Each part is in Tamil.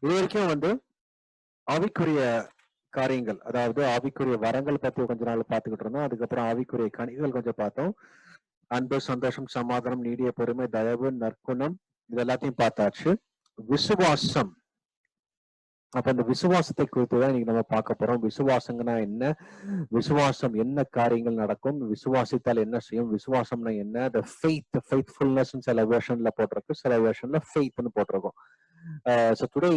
இது வரைக்கும் வந்து ஆவிக்குரிய காரியங்கள், அதாவது ஆவிக்குரிய வரங்கள் பத்தி கொஞ்ச நாள் பார்த்துக்கிட்டு இருந்தோம். அதுக்கப்புறம் ஆவிக்குரிய கனிகள் கொஞ்சம் பார்த்தோம். அன்பு, சந்தோஷம், சமாதானம், நீடிய பொறுமை, தயவு, நற்குணம், இது எல்லாத்தையும் பார்த்தாச்சு. விசுவாசம், அப்ப இந்த விசுவாசத்தை குறித்துதான் இன்னைக்கு நம்ம பார்க்க போறோம். விசுவாசங்கன்னா என்ன, விசுவாசம் என்ன காரியங்கள் நடக்கும், விசுவாசித்தால் என்ன செய்யும், விசுவாசம்னா என்ன, the faith, faithfulness சில வெர்ஷன்ல போட்டிருக்கு, சில வெர்ஷன்ல faithன்னு போட்டிருக்கும். So today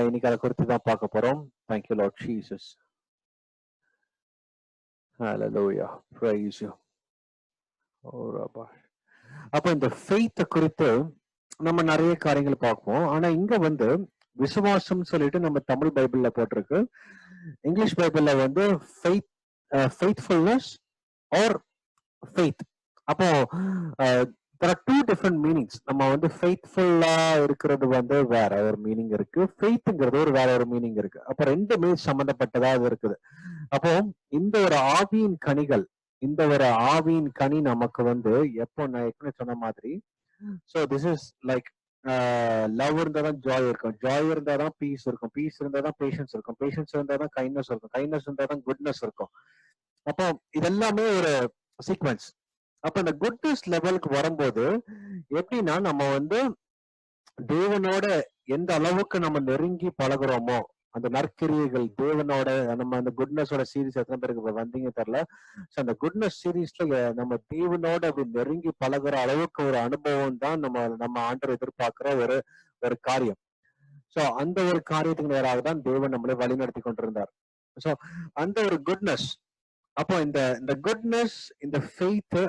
இன்னைக்கு அதை குறித்து தான் பார்க்க போறோம். Thank you Lord Jesus. Hallelujah. Praise you. Oh Rabba. அப்ப இந்த faith குறித்து நம்ம நிறைய காரியங்கள் பார்ப்போம். ஆனா இங்க வந்து விசுவாசம் சொல்லிட்டு நம்ம தமிழ் பைபிள்ல போட்டிருக்கு. இங்கிலீஷ் பைபிள்ல வந்து faith, faithfulness or faith. அப்போ there are two different meanings. நம்ம வந்து ஃபெய்த்ஃபுல்லா இருக்கிறது வந்து வேற ஒரு மீனிங் இருக்கு, ஃபெய்த்ங்கிறது ஒரு வேற ஒரு மீனிங் இருக்கு. அப்ப ரெண்டுமே சம்பந்தப்பட்டதா அது இருக்குது. அப்போ இந்த ஒரு ஆவியின் கனிகள், இந்த ஒரு ஆவியின் கனி நமக்கு வந்து எப்போ நான் ஏற்கனவே சொன்ன மாதிரி, so this is like love இருந்தா தான் ஜாய் இருக்கும், ஜாய் இருந்தா தான் பீஸ் இருக்கும், பீஸ் இருந்தா தான் பேஷன்ஸ் இருக்கும், பேஷன்ஸ் இருந்தா தான் கைண்ட்னஸ் இருக்கும், கைண்ட்னஸ் இருந்தா தான் குட்னஸ் இருக்கும். அப்போ இதெல்லாமே ஒரு சீக்வன்ஸ். அப்ப இந்த குட்னஸ் லெவலுக்கு வரும்போது எப்படின்னா, நம்ம வந்து தேவனோட எந்த அளவுக்கு நம்ம நெருங்கி பழகுறோமோ, அந்த நற்கிரியைகள் தேவனோட, நம்ம அந்த குட்னஸோட சீரீஸ் எத்தனை பேருக்கு வந்தீங்க தெரியல. ஸோ அந்த குட்னஸ் சீரீஸ்ல நம்ம தேவனோட அப்படி நெருங்கி பழகுற அளவுக்கு ஒரு அனுபவம் தான் நம்ம ஆண்டவர் எதிர்பார்க்கிற ஒரு ஒரு காரியம். ஸோ அந்த ஒரு காரியத்துக்கு நேராக தான் தேவன் நம்மளை வழிநடத்தி கொண்டிருந்தார். ஸோ அந்த ஒரு குட்னஸ், அப்போ இந்த குட்னஸ், இந்த ஃபெய்த்,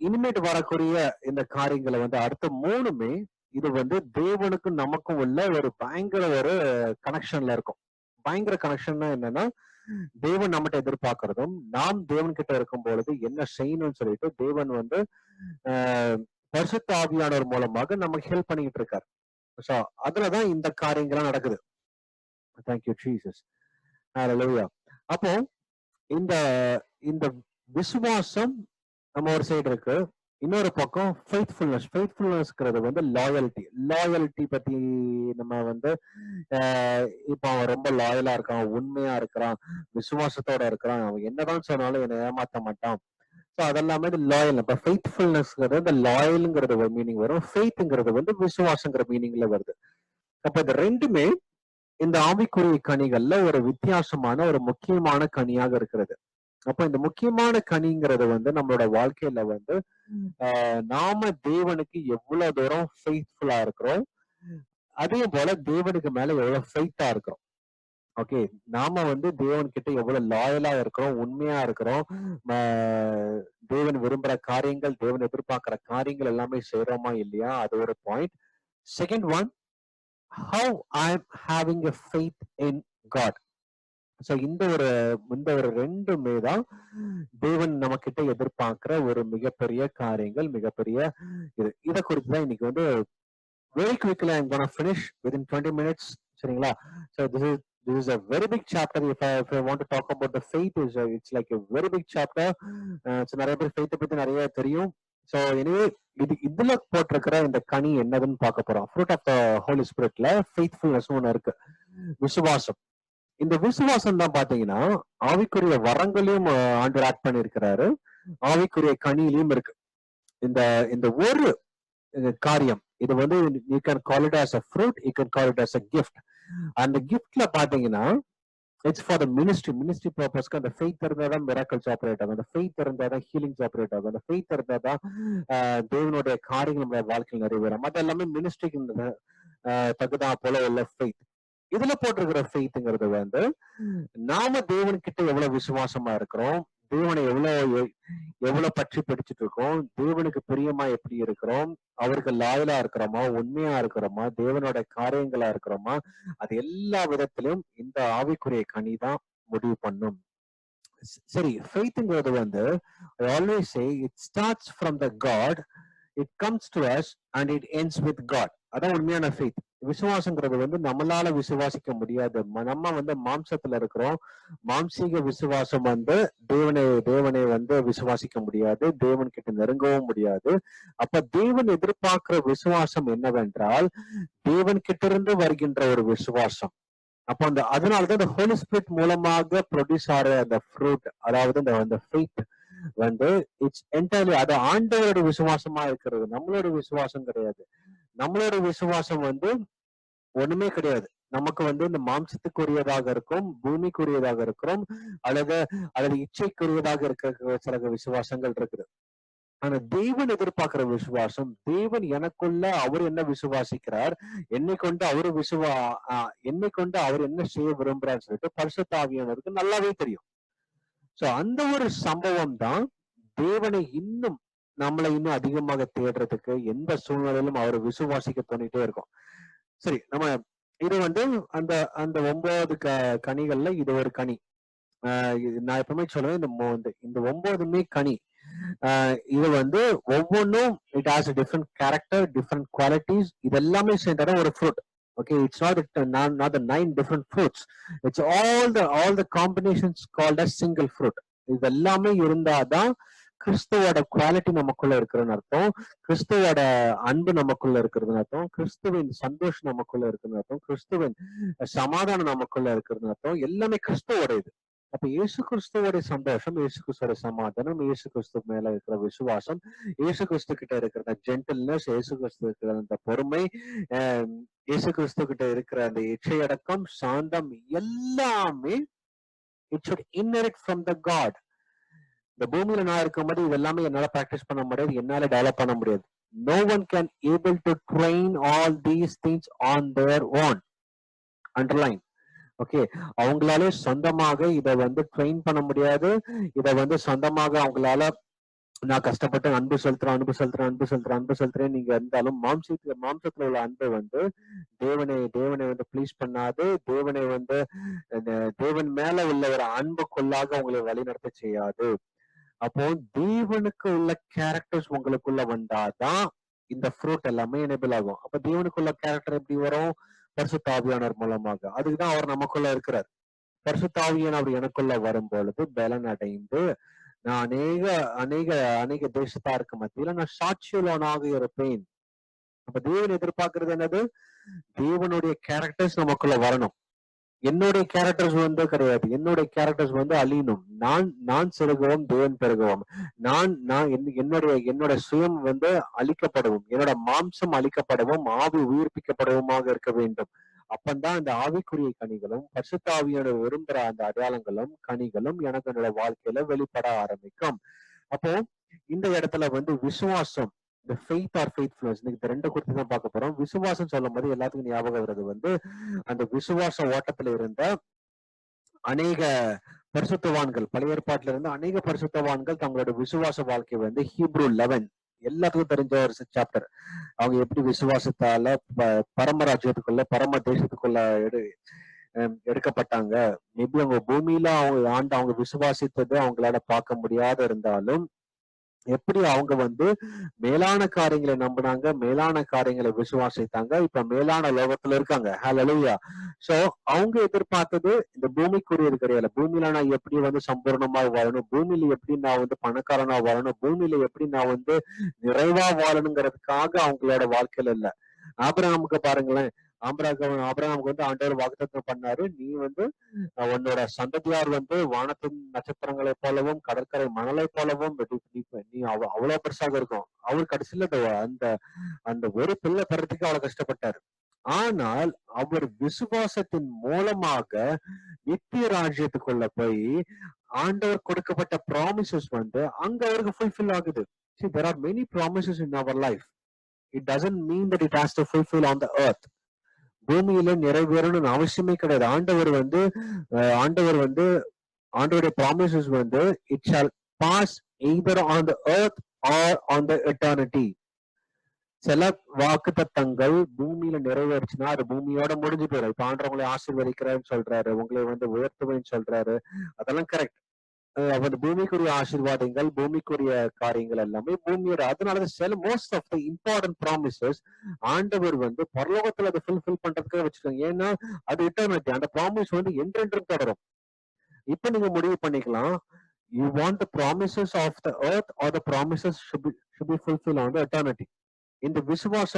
இனிமேட்டு வரக்கூடிய இந்த காரியங்களை வந்து அடுத்த மூணுமே இது வந்து தேவனுக்கும் நமக்கும் உள்ள ஒரு பயங்கர ஒரு கனெக்ஷன்ல இருக்கும். பயங்கர கனெக்ஷன்னா என்னன்னா, தேவன் நம்மகிட்ட எதிர்பார்க்கறதும் நாம் தேவன் கிட்ட இருக்கும் பொழுது என்ன செய்யணும்னு சொல்லிட்டு தேவன் வந்து பரிசுத்த ஆவியானவர் மூலமாக நமக்கு ஹெல்ப் பண்ணிக்கிட்டு இருக்காரு. ஸோ அதுலதான் இந்த காரியங்கள்லாம் நடக்குது. Thank you Jesus. ஹல்லேலூயா. அப்போ இந்த இந்த விசுவாசம் நம்ம ஒரு சைடு இருக்கு, இன்னொரு பக்கம் ஃபெய்த்ஃபுல்னஸ். ஃபெய்த்ஃபுல்னஸ்ங்கிறது வந்து லாயல்ட்டி. லாயல்ட்டி பத்தி நம்ம வந்து இப்போ அவன் ரொம்ப லாயலா இருக்கான், உண்மையா இருக்கிறான், விசுவாசத்தோட இருக்கிறான், அவன் என்னதான் சொன்னாலும் என்னை ஏமாத்த மாட்டான். ஸோ அதெல்லாமே லாயல். இப்போ ஃபெய்த்ஃபுல்னஸ்ங்கிறது இந்த லாயல்ங்கிறது ஒரு மீனிங் வரும், ஃபெய்த்ங்கிறது வந்து விசுவாசங்கிற மீனிங்ல வருது. அப்ப இது ரெண்டுமே இந்த ஆவிக்குரிய கனிகள்ல ஒரு வித்தியாசமான ஒரு முக்கியமான கனியாக இருக்கிறது. அப்ப இந்த முக்கியமான கனிங்கிறது வந்து நம்மளோட வாழ்க்கையில வந்து நாம தேவனுக்கு எவ்வளவு தூரம் ஃபெய்த்ஃபுல்லா இருக்கிறோம், அதே போல தேவனுக்கு மேல எவ்வளவு ஃபெய்த்தா இருக்கிறோம். ஓகே, நாம வந்து தேவன் கிட்ட எவ்வளவு லாயலா இருக்கிறோம், உண்மையா இருக்கிறோம், தேவன் விரும்புற காரியங்கள், தேவன் எதிர்பார்க்கிற காரியங்கள் எல்லாமே செய்யறோமா இல்லையா, அது ஒரு point. Second one, how I'm having a faith in God. So இந்த ஒரு ரெண்டுமே தான் தேவன் நம்ம கிட்ட எதிர்பார்க்கிற ஒரு மிகப்பெரிய காரியங்கள், மிகப்பெரிய இதை குறித்து தான் இன்னைக்கு வந்து very quickly I'm going to finish within 20 minutes. சரிங்களா? So this is a very big chapter. If I want to talk about the faith, it's like a very big chapter. So நிறைய பேர் faith பத்தி நிறைய தெரியும். ஸோ எனவே இதுல போட்டிருக்கிற இந்த கனி என்னதுன்னு பார்க்க போறோம். ஃப்ரூட் ஆஃப் த ஹோலி ஸ்பிரிட்ல ஃபெய்த்ஃபுல்னஸ் ஒன்று இருக்கு, விசுவாசம். இந்த விசுவாசம் தான் பாத்தீங்கன்னா ஆவிக்குரிய வரங்களையும் ஆண்டவர் ஆட் பண்ணியிருக்கிறாரு, ஆவிக்குரிய கனியிலையும் இருக்கு. இந்த இந்த ஒரு காரியம் இது வந்து you can call it as a fruit, you can call it as a gift. அந்த கிஃப்ட்ல பாத்தீங்கன்னா இட்ஸ் ஃபார் த மினிஸ்ட்ரி பர்பஸ்க்கு. அந்த ஃபெய்த் இருந்தா தான் மிராக்கிள்ஸ் ஆப்ரேட் ஆகும், அந்த ஃபெய்த் இருந்தா தான் ஹீலிங்ஸ் ஆப்ரேட் ஆகும், அந்த ஃபெய்த் இருந்தா தான் தேவனுடைய காரியங்கள் நம்மளுடைய வாழ்க்கையில் நிறைவேறும். மற்ற எல்லாமே மினிஸ்ட்ரிக்கு தகுதா போல உள்ள ஃபெய்த். இதுல போட்டிருக்கிற ஃபெய்த்ங்கிறது வந்து நாம தேவன் கிட்ட எவ்வளவு விசுவாசமா இருக்கிறோம், தேவனை எவ்வளவு பற்றி பிடிச்சிட்டு இருக்கோம், தேவனுக்கு பிரியமா எப்படி இருக்கிறோம், அவருக்கு லாயலா இருக்கிறோமா, உண்மையா இருக்கிறோமா, தேவனோட காரியங்களா இருக்கிறோமா, அது எல்லா விதத்திலும் இந்த ஆவிக்குரிய கனி தான் முடிவு பண்ணும். சரி, ஃபெய்த்ங்கிறது வந்து I always say it starts from the God, it comes to us and it ends with God. அதான் உண்மையான ஃபெய்த். விசுவாசங்கிறது வந்து நம்மளால விசுவாசிக்க முடியாது. நம்ம வந்து மாம்சத்துல இருக்கிறோம். மாம்சீக விசுவாசம் வந்து தேவனை வந்து விசுவாசிக்க முடியாது. தேவன் கிட்ட நெருங்கவும் முடியாது. அப்ப தேவன் எதிர்பார்க்கிற விசுவாசம் என்னவென்றால் தேவன் கிட்ட இருந்து வருகின்ற ஒரு விசுவாசம். அப்போ அதனாலதான் இந்த ஹோலி ஸ்பிரிட் மூலமாக ப்ரொடியூஸ் ஆகிற அந்த ஃப்ரூட், அதாவது அந்த ஃபெய்த் வந்து இட்ஸ் என்டையர்லி அது ஆண்டவரோட விசுவாசமா இருக்கிறது, நம்மளோட விசுவாசம் கிடையாது. நம்மளோட விசுவாசம் வந்து ஒண்ணுமே கிடையாது. நமக்கு வந்து இந்த மாம்சத்துக்குரியதாக இருக்கும், பூமிக்குரியதாக இருக்கிறோம், அல்லது அல்லது இச்சைக்குரியதாக இருக்க சில விசுவாசங்கள் இருக்குது. ஆனா தேவன் எதிர்பார்க்கிற விசுவாசம், தேவன் எனக்குள்ள அவர் என்ன விசுவாசிக்கிறார், என்னை கொண்டு அவர் என்ன செய்ய விரும்புறான்னு சொல்லிட்டு பரிசுத்த ஆவியானவருக்கு நல்லாவே தெரியும். சோ அந்த ஒரு சம்பவம் தான் தேவனை இன்னும் நம்மளை இன்னும் அதிகமாக தேடுறதுக்கு எந்த சூழ்நிலையிலும் அவரை விசுவாசிக்க தோணிட்டே இருக்கும். சரி, நம்ம இது வந்து அந்த அந்த 9 கனிகள்ல இது ஒரு கனி. நான் எப்பவுமே சொல்லுவேன், இந்த 9மே கனி. இது வந்து ஒவ்வொன்றும் it has different character, different qualities. இது எல்லாமே சேர்ந்தாதான் ஒரு fruit. Okay, it's not the 9 different fruits. It's all the combinations called as single fruit. இது எல்லாமே இருந்தாதான் கிறிஸ்துவோட குவாலிட்டி நமக்குள்ள இருக்கிறதுன்னு அர்த்தம், கிறிஸ்துவோட அன்பு நமக்குள்ள இருக்கிறதுன்னு அர்த்தம், கிறிஸ்துவின் சந்தோஷம் நமக்குள்ள இருக்கிறதுன்னு அர்த்தம், கிறிஸ்துவின் சமாதானம் நமக்குள்ள இருக்கிறதுன்னு அர்த்தம். எல்லாமே கிறிஸ்துவோட இது. அப்ப இயேசு கிறிஸ்துவோட சந்தோஷம், இயேசு கிறிஸ்துவோட சமாதானம், இயேசு கிறிஸ்து மேல இருக்கிற விசுவாசம், இயேசு கிறிஸ்து கிட்ட இருக்கிற ஜென்டில்னஸ், இயேசு கிறிஸ்து இருக்கிற அந்த பொறுமை, இயேசு கிறிஸ்து கிட்ட இருக்கிற அந்த இச்சையடக்கம், சாந்தம், எல்லாமே it should inherit from the God. இந்த பூமியில நான் இருக்கும்போது இது எல்லாமே என்னால பிராக்டிஸ் பண்ண முடியாது, என்னால டெவலப் பண்ண முடியாது. No one can able to train all these things on their own. Underline. Okay, அவங்களாலே சொந்தமாக இதை வந்து ட்ரெயின் பண்ண முடியாது. இதை வந்து சொந்தமாக அவங்களால நான் கஷ்டப்பட்டு அன்பு செலுத்துறேன் நீங்க இருந்தாலும் மாம்சத்துல உள்ள அன்பு வந்து தேவனை வந்து ப்ளீஸ் பண்ணாது. தேவன் மேல உள்ள ஒரு அன்புக்குள்ளாக உங்களை வழிநடத்த செய்யாது. அப்போ தேவனுக்கு உள்ள கேரக்டர்ஸ் உங்களுக்குள்ள வந்தாதான் இந்த ஃப்ரூட் எல்லாமே எனேபிள் ஆகும். அப்ப தேவனுக்குள்ள கேரக்டர் எப்படி வரும்? பரிசுத்த ஆவியானவர் மூலமாக. அதுக்குதான் அவர் நமக்குள்ள இருக்கிறார். பரிசுத்த ஆவியானவர் எனக்குள்ள வரும் பொழுது பலன் அடைந்து நான் அநேக தேசத்தாருக்கு மத்தியில நான் சாட்சியுள்ளவனாக இருப்பேன். அப்ப தேவன் எதிர்பார்க்கிறது என்னது? தேவனுடைய கேரக்டர்ஸ் நமக்குள்ள வரணும். என்னுடைய கேரக்டர்ஸ் வந்து கிடையாது. என்னுடைய கேரக்டர்ஸ் வந்து அழியணும். நான் சிறுகவும் தேவன் பெருகவும். என்னோட சுயம் வந்து அழிக்கப்படவும், என்னோட மாம்சம் அழிக்கப்படவும், ஆவி உயிர்ப்பிக்கப்படவுமாக இருக்க வேண்டும். அப்பந்தான் இந்த ஆவிக்குரிய கனிகளும் பரிசுத்த ஆவியோட விரும்புற அந்த அடையாளங்களும் கனிகளும் எனக்கு என்னோட வாழ்க்கையில வெளிப்பட ஆரம்பிக்கும். அப்போ இந்த இடத்துல வந்து விசுவாசம், இந்த ஃபெய்த் ஆர் ஃபெய்த்ஃபுல்னஸ், இந்த ரெண்டு குறித்து தான் பார்க்க போறோம். விசுவாசம் சொல்லும் போது எல்லாத்துக்கும் ஞாபகம் வருது வந்து அந்த விசுவாச ஓட்டத்துல இருந்த அநேக பரிசுத்தவான்கள், பழைய ஏற்பாட்டுல இருந்து அநேக பரிசுத்தவான்கள் தங்களோட விசுவாச வாழ்க்கை வந்து ஹீப்ரூ 11 எல்லாத்துக்கும் தெரிஞ்ச ஒரு சாப்டர். அவங்க எப்படி விசுவாசத்தால பரமராஜ்யத்துக்குள்ள பரம தேசத்துக்குள்ள எடுக்கப்பட்டாங்க. மேபி அவங்க பூமியில அவங்க விசுவாசித்தது அவங்களால பார்க்க முடியாத இருந்தாலும் எப்படி அவங்க வந்து மேலான காரியங்களை நம்பினாங்க, மேலான காரியங்களை விசுவாசித்தாங்க, இப்ப மேலான லோகத்துல இருக்காங்க. ஹல்லேலூயா. சோ அவங்க எதிர்பார்த்தது இந்த பூமிக்குரியது கிடையாது. பூமியில நான் எப்படி வந்து சம்பூர்ணமாக வாழணும், பூமியில எப்படி நான் வந்து பணக்காரனா வாழணும், பூமியில எப்படி நான் வந்து நிறைவா வாழணுங்கிறதுக்காக அவங்களோட வாழ்க்கையில இல்ல. ஆபிரகாமுக்கு பாருங்களேன், ஆபிரகாமுக்கு வந்து ஆண்டவர் வாக்குத்தத்தம் பண்ணாரு, நீ வந்து உன்னோட சந்ததியார் வந்து வானத்தின் நட்சத்திரங்களை போலவும் கடற்கரை மணலை போலவும் நீ அவ்வளவு பெருசாக இருக்கும். அவர் கடைசியில அந்த ஒரு பிள்ளை பெறத்துக்கு அவ்வளவு கஷ்டப்பட்டாரு. ஆனால் அவர் விசுவாசத்தின் மூலமாக நித்திய ராஜ்யத்துக்குள்ள போய் ஆண்டவர் கொடுக்கப்பட்ட ப்ராமிசஸ் வந்து அங்க அவருக்கு ஃபுல்ஃபில் ஆகுது. See, there are many promises in our life. It doesn't mean that it has to fulfill on the earth. பூமியில நிறைவேறணும்னு அவசியமே கிடையாது. ஆண்டவருடைய ப்ராமிசஸ் வந்து it shall pass either on the earth or on the eternity. சில வாக்கு தத்தங்கள் பூமியில நிறைவேறுச்சுன்னா அது பூமியோட முடிஞ்சு போயிடும். இப்ப ஆண்டவங்களை ஆசீர்வதிக்கிறேன்னு சொல்றாரு, உங்களை வந்து உயர்த்துவேன்னு சொல்றாரு, அதெல்லாம் கரெக்ட். அந்த பூமிக்குரிய ஆசீர்வாதங்கள், பூமிக்குரிய காரியங்கள் எல்லாமே பூமியோட. அதனால சில most of the important promises ஆண்டவர் வந்து பரலோகத்துல அதை ஃபுல்ஃபில் பண்றதுக்காக வச்சிருக்காங்க. ஏன்னா அது இட்டர்னிட்டி. அந்த ப்ராமிஸ் வந்து என்றென்றும் தொடரும். இப்ப நீங்க முடிவு பண்ணிக்கலாம், you want the promises of the earth or the promises should be fulfilled on the eternity. இந்த விசுவாச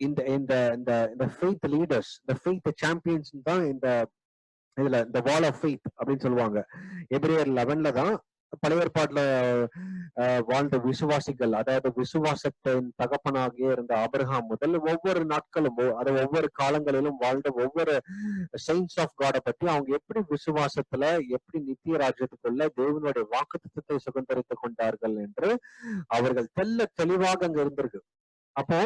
இந்த இந்த இந்த இந்த ஃபெய்த் லீடர்ஸ், இந்த ஃபெய்த் சாம்பியன்ஸ் தான் இதுல இந்த வால் ஆஃப் ஃபெய்த் அப்படின்னு சொல்லுவாங்க. எபிரேயர் 11ல தான் பழைய ஏற்பாட்டுல வாழ்ந்த விசுவாசிகள், அதாவது விசுவாசத்தின் தகப்பனாகிய இருந்த ஆபிரகாம் முதல் ஒவ்வொரு நாட்களும் அது ஒவ்வொரு காலங்களிலும் வாழ்ந்த ஒவ்வொரு சயின்ஸ் ஆஃப் காட பத்தி அவங்க எப்படி விசுவாசத்துல எப்படி நித்திய ராஜ்யத்துக்குள்ள தேவனுடைய வாக்குத்தத்தத்தை சுதந்திரித்துக் கொண்டார்கள் என்று அவர்கள் தெளிவாக அங்க இருந்திருக்கு. அப்போ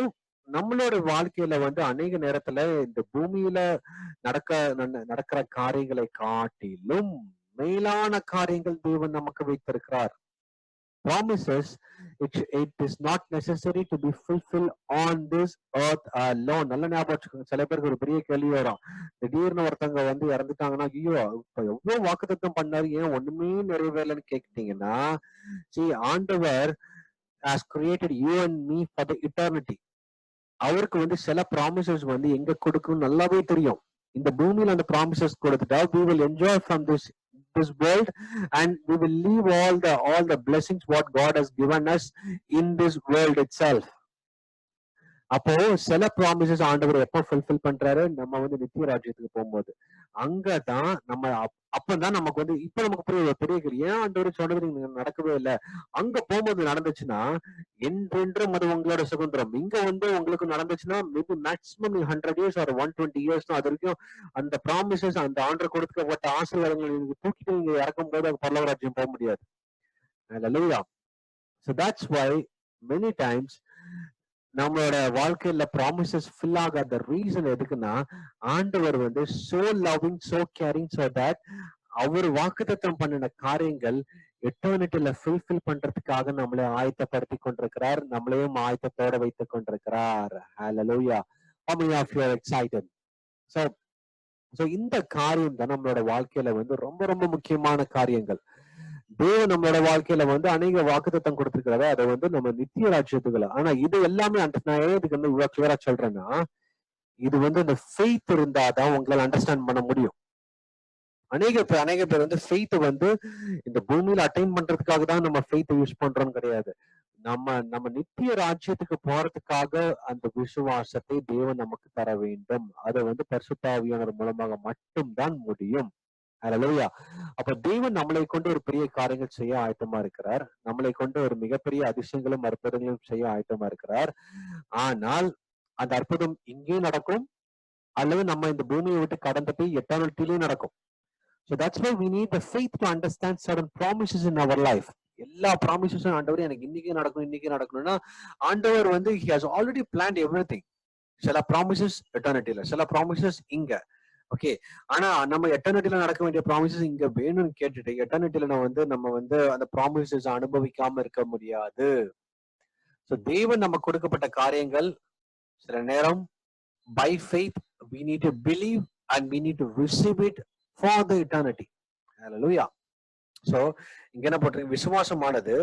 நம்மளோட வாழ்க்கையில வந்து அநேக நேரத்துல இந்த பூமியில நடக்கிற காரியங்களை காட்டிலும் மேலான காரியங்கள் தேவன் நமக்கு வைத்திருக்கிறார். Promises, it is not necessary to be fulfilled on this earth alone. நல்ல ஞாபகம் வச்சுக்கோங்க. சில பேருக்கு ஒரு பெரிய கேள்வி வரும், திடீர்னு ஒருத்தவங்க வந்து இறந்துட்டாங்கன்னா, ஐயோ இப்ப எவ்வளவு வாக்குத்தத்தம் பண்ணாரு, ஏன் ஒண்ணுமே நிறைவேறலன்னு கேட்டீங்கன்னா, see, ஆண்டவர் has created you and me for the eternity. அவருக்கு வந்து சில ப்ராமிசஸ் வந்து எங்க கொடுக்கும் நல்லாவே தெரியும். இந்த பூமியில அந்த ப்ராமிசஸ் கொடுத்துட்டா we will enjoy from this world and we will leave all the blessings what God has given us in this world itself. அப்போ சில ப்ராமிசஸ் ஆண்டவர் எப்ப ஃபுல்ஃபில் பண்றாரு, நம்ம வந்து நித்திய ராஜ்யத்துக்கு போகும்போது அங்கதான் நம்ம அப்பதான் நமக்கு வந்து இப்ப நமக்கு பெரிய ஏன் ஆண்டவர் சொன்னது நீங்க நடக்கவே இல்லை, அங்க போகும்போது நடந்துச்சுன்னா என்றென்றும் அது உங்களோட சுதந்திரம். இங்க வந்து உங்களுக்கு நடந்துச்சுன்னா maybe maximum 100 years or 120 years தான். அது வரைக்கும் அந்த ப்ராமிசஸ், அந்த ஆண்டர் கொடுக்கப்பட்ட ஆசீர்வாதங்கள் நீங்க தூக்கிட்டு நீங்க இறக்கும் போது அது பரலோக ராஜ்யம் போக முடியாது. So that's why many times நம்மளோட வாழ்க்கையில ப்ராமிசஸ் ஃபில் ஆகாத ரீசன் எதுக்குன்னா, ஆண்டவர் வந்து so loving, so caring, so that அவர் வாக்குத்தத்தம் பண்ணின காரியங்கள் எட்டர்னிட்டில ஃபுல்ஃபில் பண்றதுக்காக நம்மளை ஆயத்தப்படுத்தி கொண்டிருக்கிறார், நம்மளையும் ஆயத்தத்தோட வைத்துக் கொண்டிருக்கிறார். Hallelujah. How many of you are excited? So இந்த காரியம் தான் நம்மளோட வாழ்க்கையில வந்து ரொம்ப ரொம்ப முக்கியமான காரியங்கள். தேவன் நம்மளோட வாழ்க்கையில வந்து அநேக வாக்குத்தத்தம் கொடுத்திருக்கிறத அதை வந்து நம்ம நித்திய ராஜ்யத்துக்குள்ள. ஆனா இது எல்லாமே நான் ஏன் இதுக்கு வந்து இவ்வளவு கிளியரா சொல்றேன்னா, இது வந்து இந்த ஃபெய்த் இருந்தாதான் உங்களால அண்டர்ஸ்டாண்ட் பண்ண முடியும். அநேக பேர் வந்து ஃபெய்த் வந்து இந்த பூமியில அட்டைன் பண்றதுக்காக தான் நம்ம ஃபெய்த் யூஸ் பண்றோம்னு கிடையாது. நம்ம நித்திய ராஜ்யத்துக்கு போறதுக்காக அந்த விசுவாசத்தை தேவன் நமக்கு தர வேண்டும். அதை வந்து பரிசுத்த ஆவியானவர் மூலமாக மட்டும்தான் முடியும். அல்லேலூயா. அப்ப தேவன் நம்மளை கொண்டு ஒரு பெரிய காரியங்கள் செய்ய ஆயத்தமா இருக்கிறார். நம்மளை கொண்டு ஒரு மிகப்பெரிய அதிசயங்களும் அற்புதங்களும் செய்ய ஆயத்தமா இருக்கிறார். ஆனால் அந்த அற்புதம் இங்கே நடக்கும், அல்லது நம்ம இந்த பூமியை விட்டு கடந்து போய் எட்டர்னிட்டிலயும் நடக்கும். So that's why we need the faith to understand certain promises in our life. எல்லா ப்ராமிசஸும் ஆண்டவர் எனக்கு இன்னைக்கே நடக்கணும்னா ஆண்டவர் வந்து he has already planned everything. சில ப்ராமிசஸ் எட்டர்னிட்டில, சில ப்ராமிசஸ் இங்க. ஓகே, ஆனா நம்ம எட்டர்னிட்டில நடக்க வேண்டிய ப்ராமிசஸ் இங்க வேணும்னு கேட்டுட்டு எட்டர்னிட்டில நம்ம வந்து அந்த ப்ராமிசஸ் அனுபவிக்காம இருக்க முடியாது. சோ தேவன் நமக்கு கொடுக்கப்பட்ட காரியங்கள் சில நேரம் by faith we need to believe and we need to receive it for the eternity. Hallelujah. So இங்க என்ன போட்டிருக்கு, விசுவாசமானது